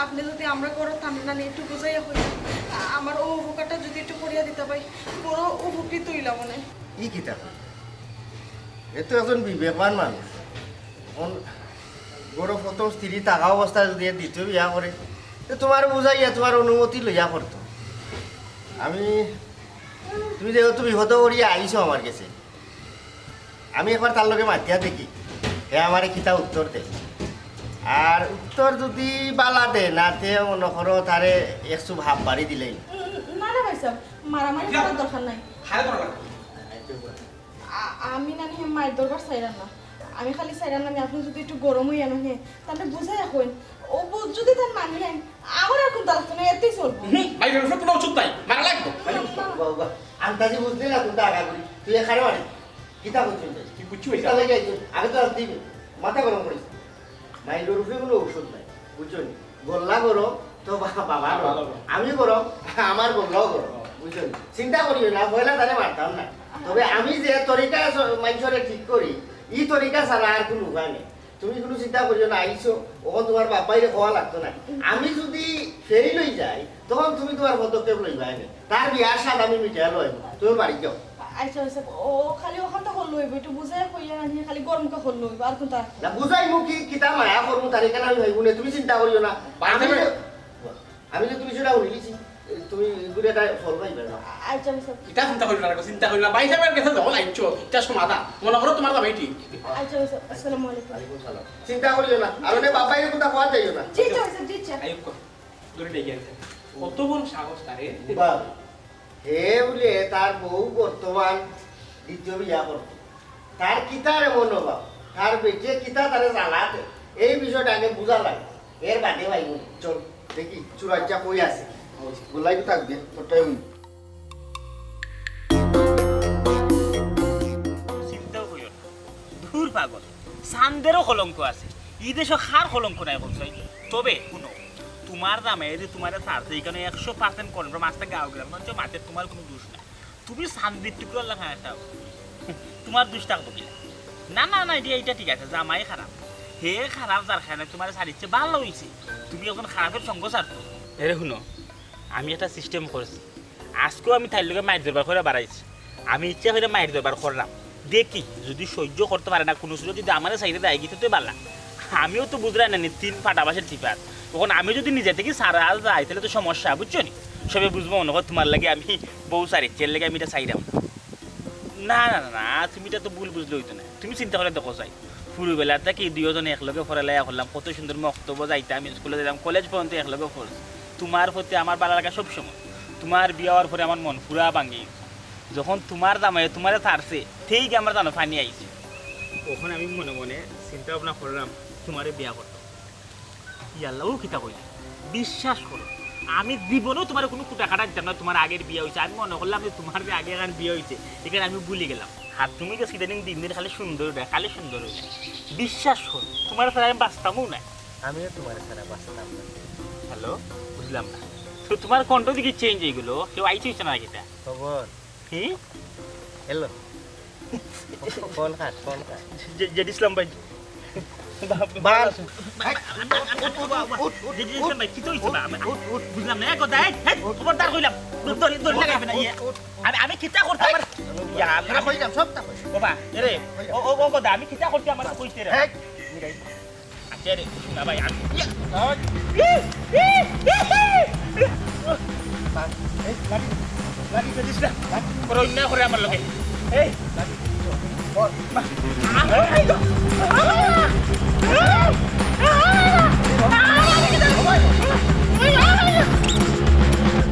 আপনি যদি আমরা করো তামিলনা নিয়ে একটু বোঝাইয়া হই আমার ও উপকারটা যদি একটু করিয়া দিতে পাই বড় উপকৃত হইলাম মনে ই কিতা এ তো একজন বিবেকবান মানুষ বড় প্রথম স্ত্রী থাকা অবস্থায় যদি দ্বিতীয় বিয়া করে তোমার বুঝাইয়া তোমার অনুমতি লইয়া করতো আমি তুমি যেহেতু বিপদ করিয়া আইছো আমার কাছে আমি একবার তার লগে মাতিয়া দেখি হে আমার কিতা উত্তর দে আর উত্তর যদি বালা দে না তে মনে করো তারে একশো ভাব বাড়ি দিলেই না না ভাই সাহেব মারামারি করার দরকার নাই আমি না হে মায়ের দরকার চাইলাম না আমি খালি চাইলাম না আপনি যদি একটু গরম হইয়া না হে তাহলে বুঝাই এখন ও যদি তার মানি নেন আমার এখন তার তো এতেই চলবো বাইরের উপর কোনো ওষুধ নাই মারা লাগবে আন্দাজি বুঝলি না তুমি আগা করি তুই এখানে মারি কিতা করছিস কি বুঝছি কিতা লেগে আইছো আগে তো আর দিবি মাথা গরম করিস মাইলোর উপরে কোনো ওষুধ নাই বুঝছো নি গোল্লা গরম তো বাবা গরম আমি গরম আমার গোল্লাও গরম বুঝছো নি চিন্তা করিও না পয়লা তারে মারতাম না তবে আমি যে তরিকা মানুষরে ঠিক করি ই তরিকা ছাড়া আর কোনো উপায় নেই তুমি কোনো চিন্তা করিও না আইছো ওখান তোমার বাপাইরে খাওয়া লাগতো না আমি যদি ফেরি লই যাই তখন তুমি তোমার পদক্ষেপ লইবাই না তার বিয়ার স্বাদ আমি মিটাই লইব তুমি বাড়ি যাও আচ্ছা আচ্ছা ও খালি ওখানটা হল লইব একটু বুঝাই কইয়া না খালি গরমকে হল লইব আর কোনটা না বুঝাই মু কি কিতা মায়া করমু তার এখানে আমি ভাইবো না তুমি চিন্তা করিও না আমি যে তুমি সেটা উড়িয়েছি তুমি গুড়ে এটা ফল পাইবে না আচ্ছা আচ্ছা এটা চিন্তা করি না বাইরে গেছে যখন আইছো এটা সমাধান মনে করো তোমার দাম ঠিক আচ্ছা আচ্ছা আসসালামু আলাইকুম ওয়ালাইকুম সালাম চিন্তা করিও না আর ওনে বাবাইরে কোথা খাওয়া যাইও না জি আচ্ছা জি আচ্ছা আইব দূরে ডেকে আছে কত বড় সাহস তারে বাবা হে বলে তার বউ বর্তমান দ্বিতীয় বিয়া করতো তার কিতার মনোভাব তার বেটে কিতা তারে জ্বালাতে এই বিষয়টা আগে বুঝা লাগে এর বাদে ভাই চল দেখি চুরাচ্চা কই আছে গোলাই থাকবে তোরটাই চিন্তাও করিও দূর পাগল চান্দেরও কলঙ্ক আছে ই দেশে খার কলঙ্ক নাই বলছো তবে শুনো তোমার দামে যে তোমার ছাড়ছে এখানে 100% কনফার্ম আসতে গাঁও গ্রাম মানে মাঠে তোমার কোনো দোষ নাই তুমি শান্তির টুকরো লাগা খাও তোমার দোষ থাকবো কিনা না না না এটা ঠিক আছে জামাই খারাপ হে খারাপ যার খায় না তোমার ছাড়িচ্ছে ভালো হয়েছে তুমি এখন খারাপের সঙ্গ ছাড়তো এরে শুনো আমি একটা সিস্টেম করেছি আজকেও আমি তাইর লোকে মায়ের দরবার করে বাড়াইছি আমি ইচ্ছা করে মায়ের দরবার করলাম দেখি যদি সহ্য করতে পারে না কোনো সুযোগ যদি আমার সাইডে দেয় গিয়ে তো পারলাম আমিও তো বুঝলাম না 3 ফাটাবাসের টিপার তখন আমি যদি নিজে থেকে সারা আল যাই তাহলে তো সমস্যা বুঝছো নি সবে বুঝবো মনে হয় তোমার লাগে আমি বউ সারিচ্ছি এর লাগে আমি এটা চাইলাম না না না তুমি এটা তো ভুল বুঝলে হইতো না তুমি চিন্তা করে দেখো চাই ফুরবেলা থেকে দুজনে একলগে ফরালাই করলাম কত সুন্দর বক্তব্য যাইতে আমি স্কুলে যেতাম কলেজ পর্যন্ত একলগে পড়ছি তোমার প্রতি আমার ভালো লাগা সবসময় তোমার বিয়ে হওয়ার পরে আমার মন পুরা ভাঙি যখন তোমার দামে তোমার ছাড়ছে ঠিক আমার জানো ফানি আইছে তখন আমি মনে মনে চিন্তা ভাবনা করলাম তোমারে বিয়া করতাম ইয়াল্লাও কিতা কইলা বিশ্বাস করো আমি জীবনেও তোমার কোনো কুটা কাটা দিতাম না তোমার আগের বিয়ে হয়েছে আমি মনে করলাম যে তোমার যে আগে এখন বিয়ে হয়েছে এখানে আমি ভুলে গেলাম আর তুমি যে সিদানিং দিন দিন খালি সুন্দর দেয় খালি সুন্দর হয়ে যায় বিশ্বাস করো তোমার ছাড়া আমি বাঁচতামও না আমিও তোমার ছাড়া বাঁচতাম না হ্যালো বুঝলাম না তো তোমার কণ্ঠ দিকে চেঞ্জ হয়ে কেউ আইছে না এটা খবর কি হ্যালো ফোন কাট জেড ইসলাম ভাই বুঝলাম না কোথায় খবরদার কইলাম আমি খিতা করতে বাবা রে ও কথা আমি খিতা করতে আমার কইতে রে আচ্ছা রে না ভাই আমি অন্যায় করে আমার লগে এই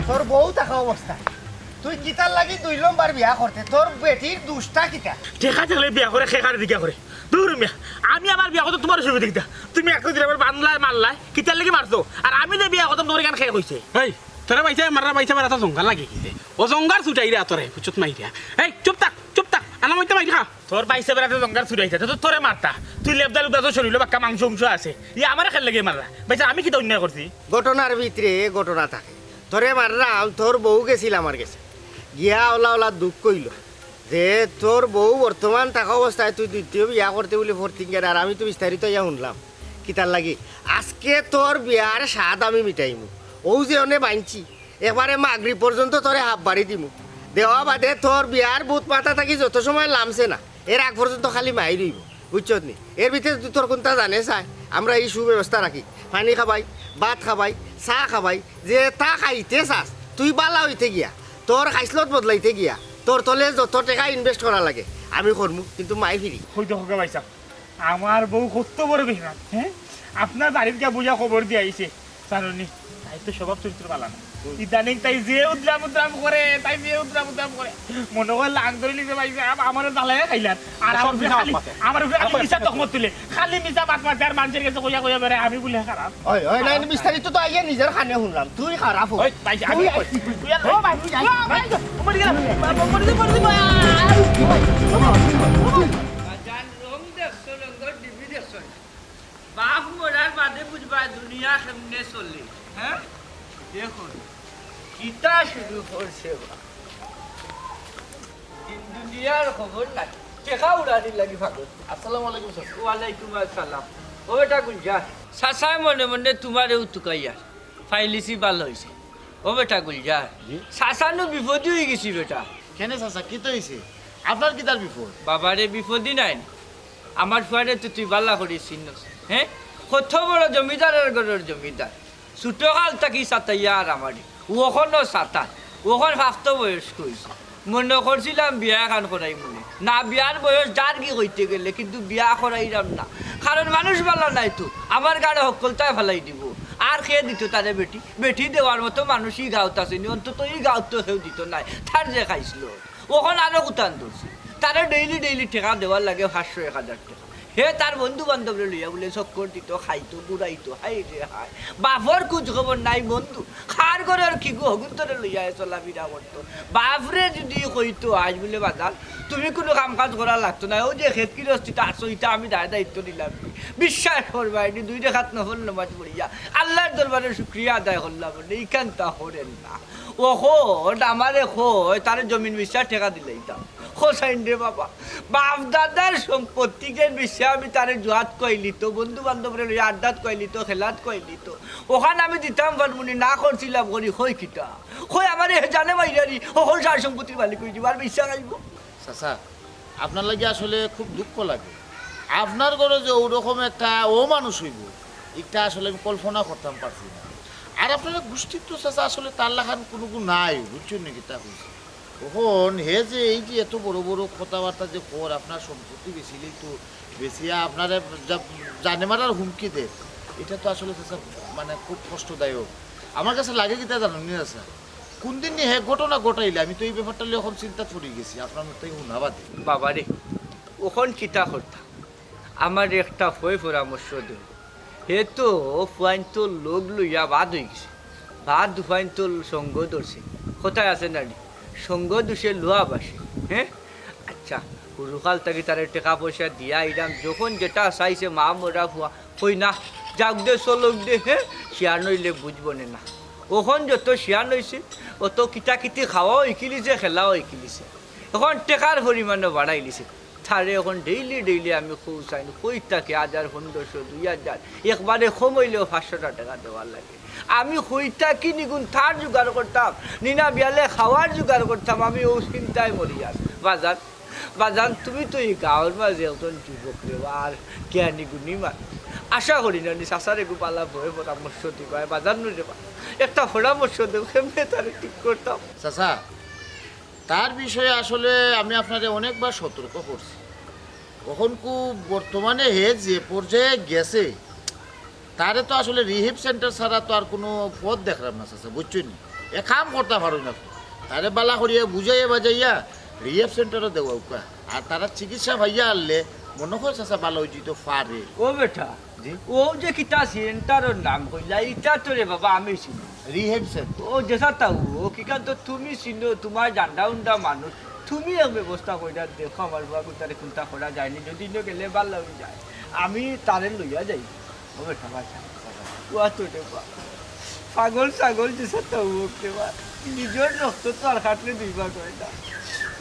তোর বউ থাকা অবস্থা তুই কিতার লাগি 2 নম্বর বিয়া করতে তোর বেটির দুষ্টা কিতা দেখা থাকলে বিয়া করে খেকার দিকা করে দূর মিয়া আমি আমার বিয়া করতে তোমার সুবিধা কিতা তুমি একটা দিলে আমার বানলাই মারলাই কিতার লাগি মারছো আর আমি যে বিয়া করতাম তোমার কেন খেয়ে কইছে এই তোরা বাইতে মারা বাইতে মারা তো জঙ্গল লাগে কি ও জঙ্গল ছুটাই রে তোরে পুচুত মাইরা এই চুপ থাক আনা মইতে মাইরা খা তোর বাইসে বেড়াতে জঙ্গার চুরি হইতে তো তোরে মারতা তুই লেবদা লুদা তো শরীর বাক্কা মাংস অংশ আছে ই আমার খেল লাগে মাররা বাইসা আমি কি তো অন্যায় করছি ঘটনার ভিতরে ঘটনা থাকে তোরে মাররাম তোর বউ গেছিল আমার কাছে গিয়া ওলা দুঃখ কইল যে তোর বউ বর্তমান থাকা অবস্থায় তুই দ্বিতীয় বিয়া করতে বলে ফোরথিঙ্গের আর আমি তো বিস্তারিত ইয়া শুনলাম কিতার লাগি আজকে তোর বিয়ার স্বাদ আমি মিটাইমু ও যে অনে বাঁচছি এবারে মাগরি পর্যন্ত তোরে হাফ বাড়ি দিমু দেওয়া বাদে তোর বিয়ার বুত মাথা থাকি যত সময় লামছে না এর আগ পর্যন্ত খালি মাই রইব বুঝছত নি এর ভিতরে তুই তোর কোনটা জানে চাই আমরা এই সুব্যবস্থা রাখি পানি খাবাই ভাত খাবাই চাহ খাবাই যে তা খাইতে চাস তুই বালা হইতে গিয়া তোর খাইসলত বদলাইতে গিয়া তোর তলে যত টাকা ইনভেস্ট করা লাগে আমি করমু কিন্তু মাই ফিরি হইতে হোক বাইসা আমার বউ কত বড় বেহরা হ্যাঁ আপনার বাড়ির কে বুঝা খবর দিয়ে আইছে জানি তাই তো স্বভাব চরিত্র পালা না ইদানিং তাই যে উদ্রাম করে তাই যে উদ্রাম করে মনে হয় লাং ধরে লিখে পাইছে আমার দালায় খাইলাম আর আমার মিশা তখমত তুলে খালি মিশা বাত মারতে আর মানুষের কাছে কইয়া বেড়ে আমি বলে খারাপ ওই ওই না বিস্তারিত তো আইয়া নিজের খানে শুনলাম তুই খারাপ ওই পাইছে আমি তুই আর ও ভাই মরে গেলাম বাজান রং দেখছো রঙের ডিবি দেখছো বাপ মরার বাদে বুঝবা দুনিয়া কেমনে চলে হ্যাঁ দেখুন কিতা শুরু করছে দুনিয়ার খবর নাই টেকা উড়ানি লাগি ভাগত আসসালামু আলাইকুম স্যার ওয়ালাইকুম আসসালাম ও বেটা গুলজা সাসাই মনে মনে তোমারে উতুকাইয়া ফাইলিসি ভালো হয়েছে ও বেটা গুলজা সাসানো বিপদী হয়ে গেছি বেটা কেন চাচা কি তো হয়েছে আপনার কি তার বিপদ বাবারে বিপদী নাই আমার ফুয়ারে তো তুই বাল্লা করিস চিনস হ্যাঁ কত বড় জমিদারের ঘরের জমিদার ছোটকাল থাকি সাতাইয়া আর আমারই ওখনও সাতা ওখন প্রাপ্ত বয়স্ক হয়েছে মনে করছিলাম বিয়া খান করাই মনে না বিয়ার বয়স যার কি কইতে গেলে কিন্তু বিয়া করাইলাম না কারণ মানুষ ভালো নাই তো আমার গাড়ি সকলটাই ফেলাই দিব আর খেয়ে দিত তারে বেটি দেওয়ার মতো মানুষই গাঁত আসেনি অন্তত এই গাঁত তো কেউ দিত নাই তার যে খাইছিল ওখন আরো উতান ধরছে তারে ডেইলি টেকা দেওয়ার লাগে 500-1000 টাকা হে তার বন্ধু বান্ধবরে লইয়া বলে চক্কর দিত খাইতো বুড়াইতো হাই রে হাই বাপর খোঁজ খবর নাই বন্ধু খার করে আর কি গো হগুন্তরে লইয়া চলাফেরা করতো বাপরে যদি কইতো আজ বলে বাজার তুমি কোনো কাম কাজ করা লাগতো না ও যে খেত কিরস্তিটা আসো এটা আমি দায়িত্ব দিলাম বিশ্বাস করবা এটি 2 রেখাত নফল নামাজ পড়িয়া আল্লাহর দরবারে শুকরিয়া আদায় করলাম বলে এইখানটা করেন না ও আমারে তারে জমিন বিশ্বাস টেকা দিলেই দাম খোসাইন রে বাবা বাপ দাদার সম্পত্তিকে বেশি আমি তারে জোয়াত কইলি তো বন্ধু বান্ধবরে লইয়া আড্ডাত কইলি তো খেলাত কইলি তো ওখানে আমি দিতাম পারবনি না করছিলাম করি হই কিটা হই আমার জানে বাইরারি ওখান সার সম্পত্তির মালিক হয়ে যাবো আর বিশ্বাস আসবো চাচা আপনার লাগে আসলে খুব দুঃখ লাগে আপনার ঘরে যে ওরকম একটা ও মানুষ হইব এটা আসলে আমি কল্পনা করতাম পারছি না আর আপনার গোষ্ঠীর তো চাচা আসলে তার লাখান কোনো নাই বুঝছেন নাকি তা হয়েছে তখন হে যে এই যে এত বড় বড় কথাবার্তা যে কর আপনার সম্পত্তি বেশিলেই তো বেশিয়া আপনারা জানে মারার হুমকি দেয় এটা তো আসলে চাচা মানে খুব কষ্টদায়ক আমার কাছে লাগে কি তা জানেন না স্যার কোন দিন নিয়ে হে ঘটনা ঘটাইলে আমি তো এই ব্যাপারটা নিয়ে এখন চিন্তা পড়ে গেছি আপনার মতো উনাবাদে বাবা রে ওখান কিতা করতাম আমার একটা ভয় পরামর্শ দেব হে তো ফুয়াইন তো লোক লইয়া বাদ হয়ে গেছে বাদ ফুয়াইন তো সঙ্গ ধরছে কোথায় আছে নানি সঙ্গ দুষে লোয়া বাসে হ্যাঁ আচ্ছা পুরুকাল থেকে তার টাকা পয়সা দিয়া ইরাম যখন যেটা চাইছে মা মোরা ফুয়া কই না যাক দে চলক দে হ্যাঁ শিয়ার নইলে বুঝবো না ওখন যত শিয়ার নইছে অত কিতাকিতি খাওয়াও শিকিলিছে খেলাও শিকিলিছে এখন টেকার পরিমাণও বাড়াই লিছে তারে এখন ডেইলি আমি খুব চাই কই থাকে 1500-2000 একবারে কমাইলেও 500 টাকা দেওয়ার লাগে আমি কইটা কি নিগুণ থার জোগাড় করতাম নিনা বিয়ালে খাওয়ার জোগাড় করতাম আমি ও চিন্তায় মরি আর বাজান তুমি তো এই গাঁৱৰ মাঝে একজন যুবক রে আর জ্ঞানী গুণী মান আশা করি না চাচারে গু পালা ভয়ে পরামর্শ দিবা বাজার নো রেবা একটা পরামর্শ দেব কেমনে তারে ঠিক করতাম চাচা তার বিষয়ে আসলে আমি আপনাদের অনেকবার সতর্ক করছি। কখন খুব বর্তমানে হে যে পর্যায়ে গেছে তারে তো আসলে রিহিব সেন্টার ছাড়া তো আর কোনো পথ দেখলাম না চাচা, বুঝছেন? এ কাম করতে পারো না তো, তারে বালা করিয়া বুঝাইয়া বাজাইয়া রিহিব সেন্টারও দেওয়া উকা, আর তারা চিকিৎসা ভাইয়া আনলে মনে হয় চাচা ভালো হইতে তো পারে। ও বেটা জি ও যে কিতা সেন্টারের নাম কইলা ইটা তো রে বাবা আমি চিনি। রিহিব সেন্টার ও যেসা তাও ও কিকান তো তুমি চিনো, তোমার জান্ডা উন্ডা মানুষ, তুমি এক ব্যবস্থা কইরা দেখো আমার বাবু তারে কোনটা করা যায়নি, যদি ন গেলে ভালো হয়ে যায় আমি তারে লইয়া যাই। ও বেটা বাচ্চা ও তো রে পাগল ছাগল যেসা তাও ওকে নিজের রক্ত তো আর কাটলে দুইবার করে না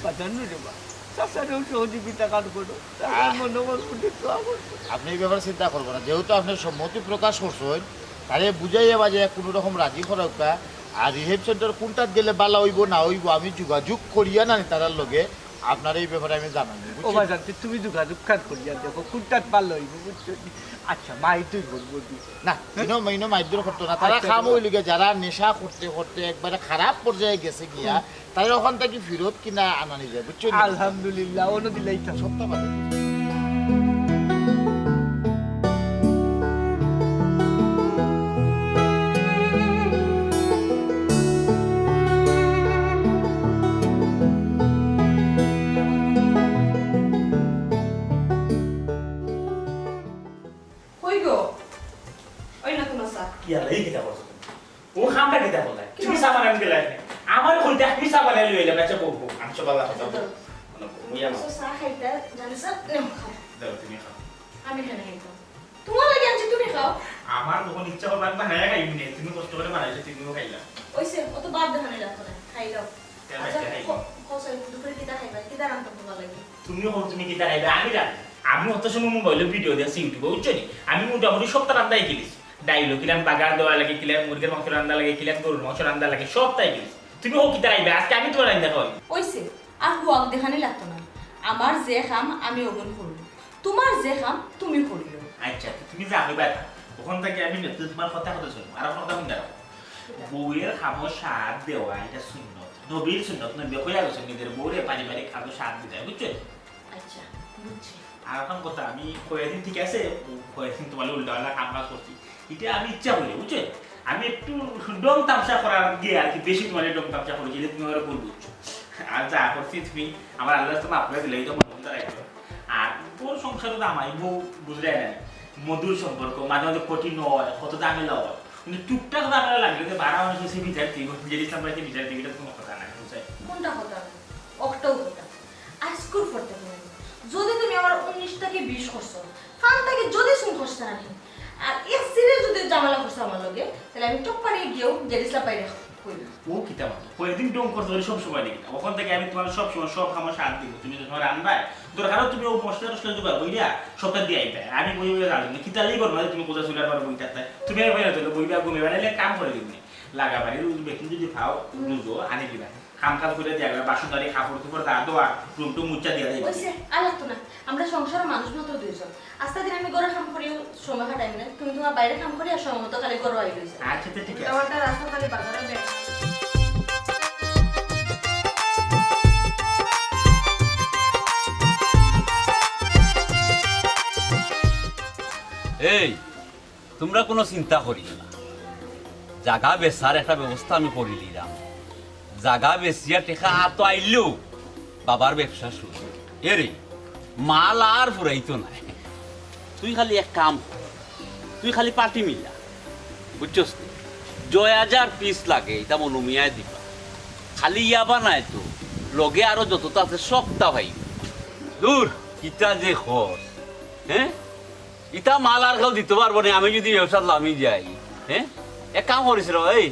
বাজানো রে বা চাষারেও সহযোগিতা কাজ করো তার মনোবল করতে তো আমার। আপনি এই ব্যাপারে চিন্তা করবেন না, যেহেতু আপনি সম্মতি প্রকাশ করছেন তারে বুঝাইয়া বাজাইয়া কোনো রকম রাজি করাউকা। আর রিহেব সেন্টার কোনটাত গেলে বালা হইব না হইব আমি যোগাযোগ করিয়া না তারার লগে আপনার এই ব্যাপারে আমি জানাই। ও বাজাতে তুমি যোগাযোগ কাজ করিয়া দেখো কোনটাত ভালো হইব বুঝছো? আচ্ছা মাই তুই বলবো দি না মাইনো মাইদুর করতো না, তারা খাম হইল গিয়া যারা নেশা করতে করতে একবারে খারাপ পর্যায়ে গেছে গিয়া তাদের ওখান থেকে ফিরত কিনা আনানি যায়, বুঝছো? আলহামদুলিল্লাহ অন্য দিলাই তো সত্য কথা। কই গো ওই না তোমার স্যার কি আর এই কিতা করছ ও খামটা কিতা বলে তুমি সামান আন গেলা আমার কইতে আপনি সামান লই এলাম আচ্ছা বউ আমি সব বাবা কথা বল মুইয়া সো স্যার খাইতে জানিস না খাও দাও তুমি খাও আমি খাই খাইতাম তোমার লাগে আনছি তুমি খাও আমার যখন ইচ্ছা হবে আমি বানায় খাইবি না তুমি কষ্ট করে বানাইছো তুমিও খাইলা ওইসে অত বাদ দেখানে লাগতো না খাই দাও কেন আচ্ছা খাই কসাই দুপুরে কিটা খাইবা কিটা রান্না করতে ভালো লাগে তুমিও হল তুমি কিতা খাইবে আমি জানি আমি অত সময় মোবাইলে ভিডিও দিয়েছি ইউটিউবে বুঝছো নি আমি মোটামুটি সব রান্নাই কিনেছি ডাইলো কিলাম বাগার দেওয়া লাগে কিলাম মুরগির মাংস রান্না লাগে কিলাম গরুর মাংস রান্না লাগে সবটাই কিনেছি তুমি হোক কিতা খাইবে আজকে আমি তোমার রান্না খাওয়াই ওইসে আর হুয়াক দেখানে লাগতো না আমার যে খাম আমি ওগুন করব তোমার যে খাম তুমি করিও আচ্ছা তুমি যা হইবা ওখান থেকে আমি তোমার কথা কথা শুনবো আর কথা শুনতে রাখো বউয়ের খাবো স্বাদ দেওয়া এটা সুন্নত নবীর সুন্নত নবী কইয়া গেছেন নিজের বউরে পারিবারিক খাবো স্বাদ দিতে বুঝছো? আচ্ছা বুঝছি আর এখন কথা আমি কয়েকদিন ঠিক আছে কয়েকদিন তোমার উল্টাপাল্টা কাম কাজ করছি এটা আমি ইচ্ছা করি বুঝছো? আমি একটু ডং তামসা করার গিয়ে আর কি বেশি তোমার ডং তামসা করেছি তুমি ওরা ভুল বুঝছো। আর যা করছি তুমি আমার আল্লাহ তো আপনাকে দিলে তো মনে রাখবে। আর তোর সংসারে তো আমায় বউ বুঝলে না মধুর সম্পর্ক মাঝে মাঝে কঠিন হয় কত ঝামেলা হয় কিন্তু টুকটাক ঝামেলা লাগলে তো বারা মানুষ এসে বিচারতে যে ইসলাম বাড়িতে বিচারতে এটা কোনো কথা না বুঝছে? কোনটা কথা অক্টাও কথা আজকুর করতে পারি যদি তুমি আমার 19 থেকে 20 করছো ফান থেকে যদি শুন করছ না আর এক সিরিজ যদি ঝামেলা করছ আমার লগে তাহলে আমি টপ পারি গিয়েও জেরিসলা পাই রাখ কইলা ও কিতা মাত্র কয়েকদিন ডং করতে হলে সব সময় দেখি ওখান থেকে আমি তোমার সব সময় সব আমার সাথ দিব তুমি যখন রান্নায় দরকার তুমি ও মশলা টসলা জোগাড় বইরা সবটা দিয়ে আইবে আমি বই বই রাখবো কিতালেই করবো তুমি কোথা চলে আর বইটা তুমি আর বইরা দিলে বইটা ঘুমে বেড়াইলে কাম করে দিবনি লাগা বাড়ি বেকিং যদি খাও বুঝো আনি দিবা কাম কাজ করে দিয়া গেলে বাসন দাঁড়িয়ে কাপড় টুপড় দা দোয়া রুম টুম মুচ্চা দিয়া দিবে ওইসে আর লাগতো না আমরা সংসারের মানুষ মাত্র দুইজন আস্তে দিন আমি ঘরে কাম করি সময় কাটাই না তুমি তোমার বাইরে কাম করি আর সময় মতো খালি ঘরে আই গেছে আচ্ছা তো ঠিক আছে আমারটা রাস্তা খালি বাজারে ব্যাগ এই তোমরা কোনো চিন্তা করিও না জাগা বেচার একটা ব্যবস্থা আমি করে নিলাম জাগা বেচিয়া টেকা তো আইলেও বাবার ব্যবসা শুরু এরে মাল আর ফুরাইতো নাই তুই খালি এক কাম কর তুই খালি পার্টি মিলা বুঝছস 6000 পিস লাগে এটা মনুমিয়ায় দিবা খালি ইয়াবা নাই তো লগে আরো যতটা আছে সবটা ভাই দূর কিতা যে খর হ্যাঁ ইটা মাল আর কেউ দিতে পারবো না আমি যদি ব্যবসা লামি যাই হ্যাঁ এক কাম করিস রে এই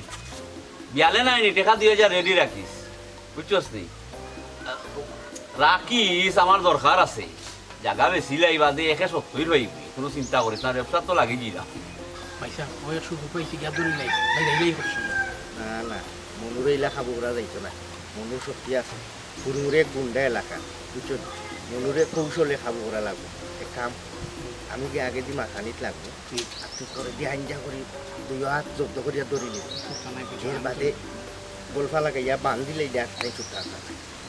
বিয়ালে নাই নি টেকা 2000 রেডি রাখিস বুঝছস নি রাখিস আমার দরকার আছে জায়গা বেশি লাইবা দিয়ে 170 হইবি কোনো চিন্তা করিস না ব্যবসা তো লাগি দিলাম পয়সা ওই শুধু কইছি গিয়া দূরে নাই ভাই যাইলেই করছি না না মনুরে এলা খাবো ওরা যাইতো না মনুর শক্তি আছে ফুরুরে গুন্ডা এলাকা বুঝছো মনুরে কৌশলে খাবো ওরা লাগবো এক কাম আমি কি আগে দি মাখানিত লাগবো আর তুই করে দিয়ে আঞ্জা করি 2 হাত জব্দ করিয়া ধরি নিবি এর বাদে গোলফা লাগাইয়া বান দিলেই দেখ খাই চুপটা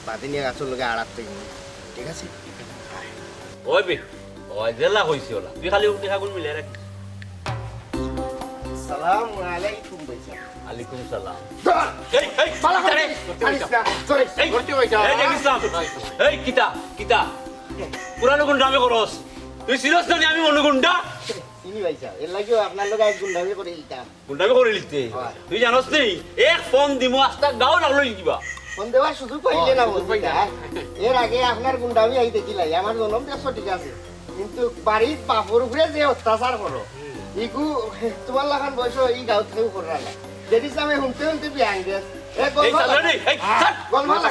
বাদে নিয়ে গাছের লোকে আড়াত থেকে ঠিক আছে ওই বে ওই জেলা কইছি ওলা তুই খালি উঠে খাগুন মিলে রাখ সালাম আলাইকুম ভাইসা আলাইকুম সালাম এই এই পালা করে আরে, আনিস না চলে এই করতে ভাইসা এই দেখিস না এই কিতা কিতা পুরানো গুন্ডা আমি করস তুই সিরিয়াস না আমি মনে গুন্ডা চিনি ভাইসা এর লাগিও আপনার লোক এক গুন্ডামি করে দিতাম গুন্ডা আমি করে লিখতে তুই জানোস নি এক ফোন দিমু আস্তা গাও লাগলো কিবা ফোন দেওয়া শুধু কইলে না বলছিটা এর আগে আপনার গুন্ডামি আই দেখিলাই আমার জন্ম দেশ ঠিক আছে কিন্তু বাড়ির বাপুর উপরে যে অত্যাচার করো ইগু তোমার লাগান বয়স এই গাঁত কেউ করা না যদি আমি শুনতে শুনতে বিয়াং দেশ এই চাল রে এই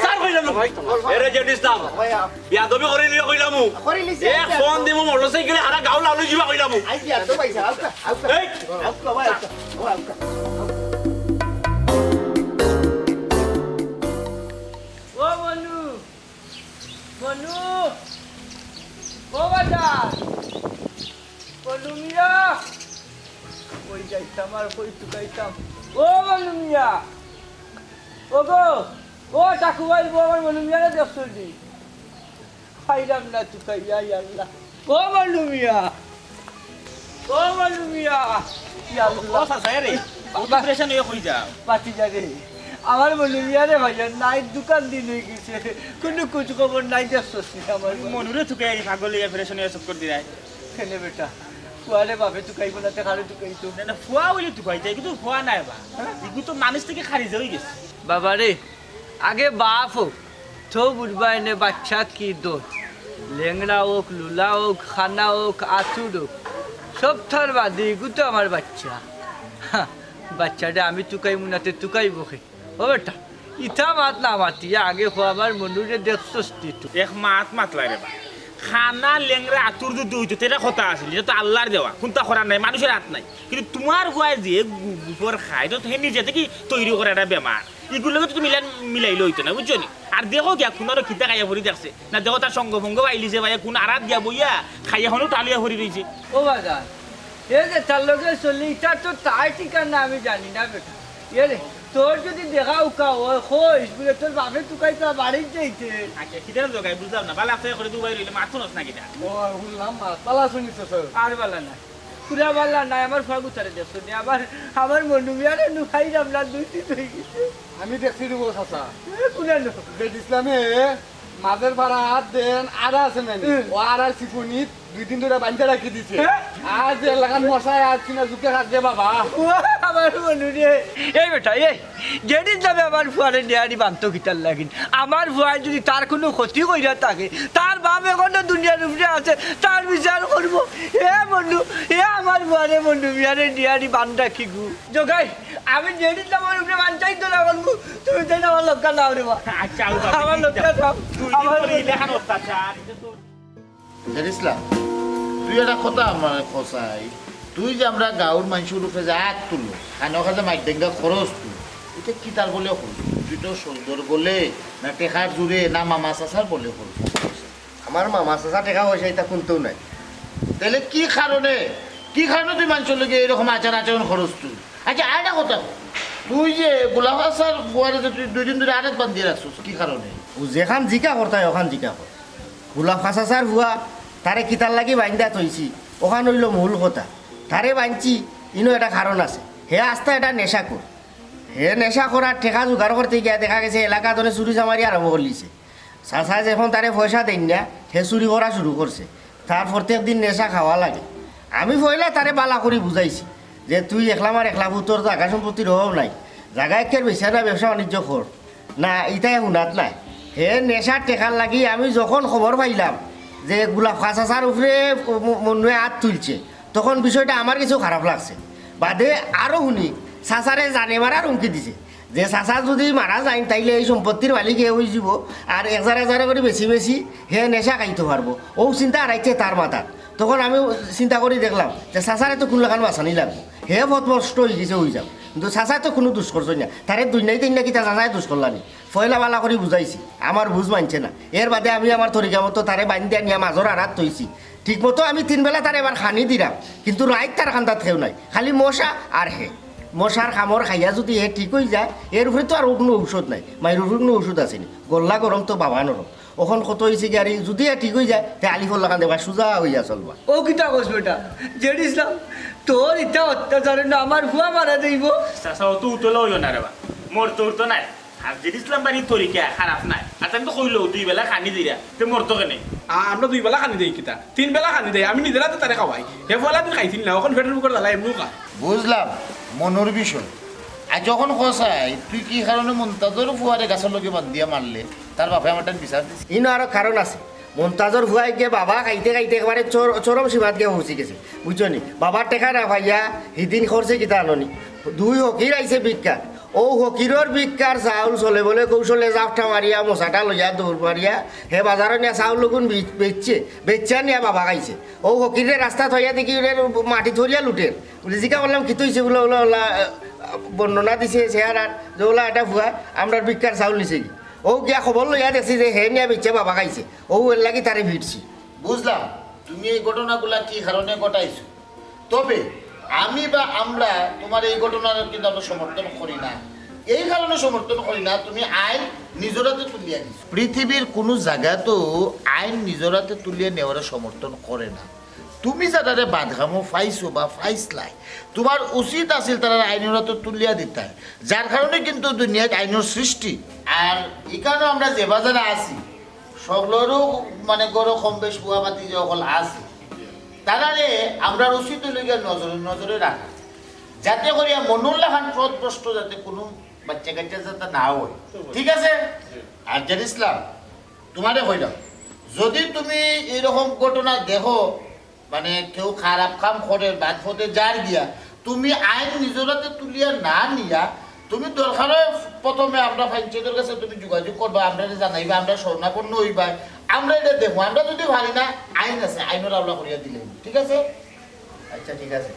স্যার কইলাম এরে যে ডিস্টার্ব বিয়া দবি করে নিয়ে কইলাম এক ফোন দিমু মোটরসাইকেলে হারা গাও লাগলো কিবা কইলাম আই বিয়া তো পয়সা আউকা আউকা এই আউকা ভাই আউকা আউকা ও মনু মনু ও বাজার মনু মিয়া ওই যাইতাম আর কই টুকাইতাম ও মনু মিয়া ও গো ও টাকু ভাই আমার মনু মিয়া দেখছো দি খাইলাম না টুকাইয়া আল্লাহ ও মনু মিয়া ও সাসায় রে প্রেশান হয়ে কই যাও পাতি যাবে আমার মনে মিয়ারে ভাইয়া নাইট দোকান দিন হয়ে গেছে কোনো কুচ খবর নাই দেখছিস আমার মনুরে থুকে এই পাগল হয়ে প্রেশান হয়ে সব করে দিলাই কেনে বেটা কুয়ারে বাপে তুকাইব না খালে তুকাইতো না না ফুয়া হইলে তুকাই যায় কিন্তু ফুয়া নাই বা ইগু তো মানুষ থেকে খারিজ হয়ে গেছে বাবা রে আগে বাপ হোক তো বুঝবা এনে বাচ্চা কি দোষ লেংড়া হোক লুলা হোক খানা হোক আতুর হোক সব থার বাদে ইগু তো আমার বাচ্চা বাচ্চাটা আমি তুকাই মুনাতে তুকাই বকে ও বেটা ইটা মাত না মাতিয়া আগে খোয়াবার মনুরে দেখছস তুই এক মাত মাতলাই রে বা খানা লেংরা আতুর যদি হইতো তেটা কথা আছিল এটা তো আল্লাহর দেওয়া কোনটা করা নাই মানুষের হাত নাই কিন্তু তোমার ভয় যে গুপর খায় তো হে নিজে থেকে তৈরি করে একটা বেমার এগুলোকে তো মিলাইলে হইতো না বুঝছো নি আর দেখো গিয়া কোনারও খিতা খাইয়া ভরি দেখছে না দেখো তার সঙ্গ ভঙ্গ পাইলিছে ভাইয়া কোন আরাত দিয়া বইয়া খাইয়া হলেও টালিয়া ভরি রয়েছে ও বাজার এ যে তার লোকে চলি এটা তো তাই ঠিকানা আমি জানি না বেটা এ রে তোর যদি দেখা উকা হয় খোঁজ বলে তোর বাপে তুকাই তো বাড়ির যাইতে আচ্ছা খিদের দোকায় বুঝলাম না বালা ফেয়ে করে দুবাই রইলে মাথুন না কিটা ও শুনলাম মাছ পালা শুনিস আর বালা না পুরা বালা নাই আমার ফাগু তারে দেখছো নি আমার মনু মিয়ারে নুখাই আমরা দুই দিন হয়ে গেছে আমি দেখছি দিব চাচা কোনা নো বেদ ইসলামে মাঝের ভাড়া হাত দেন আড়া আছে মানে ও আড়ার সিফুনিত 2 দিন ধরে বান্ধা রাখি দিছে আজ এলাকার মশাই আজ কিনা জুকে খাচ্ছে বাবা আমার মনু রে এই বেটা এই যেদিন যাবে আমার ফুয়ারে নেয়ারি বান্ত গিটার লাগিন আমার ফুয়ার যদি তার কোনো ক্ষতি কইরা থাকে তার বাপ এখনো দুনিয়ার উপরে আছে তার বিচার করবো এ মনু এ আমার ফুয়ারে মনু মিয়ারে নেয়ারি বান রাখি গু জগাই আমি যেদিন আমার উপরে বাঞ্চাই তো লাগাবো তুমি তাই আমার লোকটা নাও রে বা আচ্ছা আমার লোকটা নাও আমার দেখান অত্যাচার জানিসলা তুই একটা কথা আমার কষাই তুই যে আমরা গাঁৱৰ মানুষের উপরে যে আগ তুলো খানা খাতে মাইক ডেঙ্গা খরচ তুই এটা কি তার বলে হল তুই তো সৌদর বলে না টেকার জুড়ে না মামা চাচার বলে হল আমার মামা চাচা টেকা পয়সা এটা কোনতেও নাই তাহলে কি কারণে তুই মানুষের লোকে এরকম আচার আচরণ খরচ তুই আচ্ছা আর একটা কথা তুই যে গোলাপাচার বুয়ারে যে তুই 2 দিন ধরে আরেক বান্ধিয়ে রাখছিস কি কারণে ও যেখান জিকা করতাই ওখান জিকা কর গোলাপ ফাঁসাচার ভুয়া তারে কিতার লাগি বান্ধা থইছি ওখান হইল মূল কথা তারে বাঁধছি ইনো একটা কারণ আছে হে আস্তে এটা নেশা কর হে নেশা করার ঠেকা জোগাড় করতে গিয়া দেখা গেছে এলাকা ধরে চুরি চামারি আরম্ভ করলিছে চাচা যখন তারে পয়সা দেন না হে চুরি করা শুরু করছে তার প্রত্যেক দিন নেশা খাওয়া লাগে আমি পয়লা তারে বালা করে বুঝাইছি যে তুই একলামার একলা তোর জাগা সম্পত্তির অভাব নাই জাগা একের বেশি না ব্যবসা বাণিজ্য কর না ইটাই শুনাত নাই হে নেশার টেকার লাগি আমি যখন খবর পাইলাম যে গোলাপ ফাঁসাচার উপরে মনুয়ে হাত তুলছে তখন বিষয়টা আমার কিছু খারাপ লাগছে বাদে আরও শুনি চাচারে জানে মারার হুমকি দিছে যে চাচা যদি মারা যায় তাইলে এই সম্পত্তির মালিক হে হয়ে যাব আর 1000 করে বেশি হে নেশা খাইতে পারবো ও চিন্তা আড়াইছে তার মাথাত তখন আমি চিন্তা করে দেখলাম যে চাচারে তো কোনো লাগান বাঁচানি লাগবো হে বদমষ্ট হয়ে গেছে হয়ে যাব কিন্তু চাচায় তো কোনো দুষ করছে না তারে 2 নাই 3 নাকি তা চাচায় দুষ করলানি ফয়লা বালা করে বুঝাইছি আমার বুঝ মানছে না এর বাদে আমি আমার তরিকা মতো তারে বান্ধিয়া নিয়ে মাজর আড়াত থইছি ঠিকমতো আমি 3 বেলা তারে এবার খানি দিলাম কিন্তু রাইত তার খান্দাত খেও নাই খালি মশা আর হে মশার কামড় খাইয়া যদি এ ঠিক হয়ে যায় এর উপরে তো আর কোনো ঔষধ নাই মায়ের উপরে কোনো ওষুধ আসেনি গোল্লা গরম তো বাবা নরম ওখন কত হয়েছে কি আর যদি এ ঠিক হয়ে যায় তে আলিফর লাগান দেবা সোজা হইয়া চলবা ও কিতা কস বেটা জেডিসলাম তোর ইটা অত্যাচারে না আমার ভুয়া মারা যাইব চাচা অত উতলা হইল না রে বা মরতো উঠতো নাই আর যে ইসলাম বাড়ির তরিকা খারাপ নাই আর আমি তো কইলো 2 বেলা খানি দিরা তে মরতো কেনে আমরা 2 বেলা খানি দেই কিতা 3 বেলা খানি দেই আমি নিজের হাতে তারে খাওয়াই হে বলা দিন খাইছিল না এখন ফেটের উপর জ্বালাই এমনি খা বুঝলাম মনোর বিষয় আর যখন খসাই তুই কি কারণে মন্তাজর ফুয়ারে গাছের লগে বান্ধিয়া মারলে তার বাপে আমার বিচার দিছে ইনো আরো কারণ আছে মন্তাজর ভুয়াই গিয়ে বাবা খাইতে খাইতে একেবারে চরম সীমাত গিয়ে পৌঁছে গেছে বুঝছো নি বাবার টেকা না ভাইয়া হিদিন খরচে কিতা আননি 2 হকির আইছে ভিক্ষা ও হকিরর ভিক্ষার চাউল চলে বলে কৌশলে জাফটা মারিয়া মশাটা লইয়া দৌড় মারিয়া হে বাজারে নিয়ে চাউল লগুন বেচা নিয়ে বাবা খাইছে ও হকিরে রাস্তা থইয়া দেখি মাটি ধরিয়া লুটের জিকা বললাম কি হয়েছে বলে ওলা ওলা বর্ণনা দিছে চেহার আর যে ওলা এটা ভুয়া আমরা ভিক্ষার চাউল নিছে কি ও গিয়া খবর লইয়া দেখছি যে হে নিয়ে বেচা বাবা খাইছে ও এর লাগি তারে ভিড়ছি বুঝলাম তুমি এই ঘটনাগুলা কি কারণে ঘটাইছো তবে আমি বা আমরা তোমার এই ঘটনার কিন্তু আমরা সমর্থন করি না এই কারণে সমর্থন করি না তুমি আইন নিজের হাতে তুলিয়া দিছো পৃথিবীর কোনো জায়গা তো আইন নিজের হাতে তুলিয়া নেওয়ার সমর্থন করে না তুমি যারা বাদঘামো পাইছো বা পাইছলাই তোমার উচিত আছিল তারা আইনের হাতে তুলিয়া দিতে যার কারণে কিন্তু দুনিয়ায় আইনের সৃষ্টি আর এই কারণে আমরা যে বাজারে আছি সকলেরও মানে গরো কম বেশ বুয়াবাতি যে সকল আছে তারারে আমরা উচিত লইয়া নজরে রাখা যাতে করিয়া মনুল্লাহ খান প্রশ্ন যাতে কোনো বাচ্চা কাচ্চা যাতে না হয় ঠিক আছে আর জান ইসলাম তোমারে কইলাম যদি তুমি এরকম ঘটনা দেখো মানে কেউ খারাপ কাম করে বাদ ফতে যার গিয়া তুমি আইন নিজের হাতে তুলিয়া না নিয়া তুমি দরকার প্রথমে আমরা পঞ্চায়েতের কাছে তুমি যোগাযোগ করবা আমরা জানাইবা আমরা স্বর্ণাপন্ন হইবা আমরা এটা দেখবো আমরা যদি পারি না আইন আছে আইনের আমরা করিয়া দিলে ঠিক আছে আচ্ছা ঠিক আছে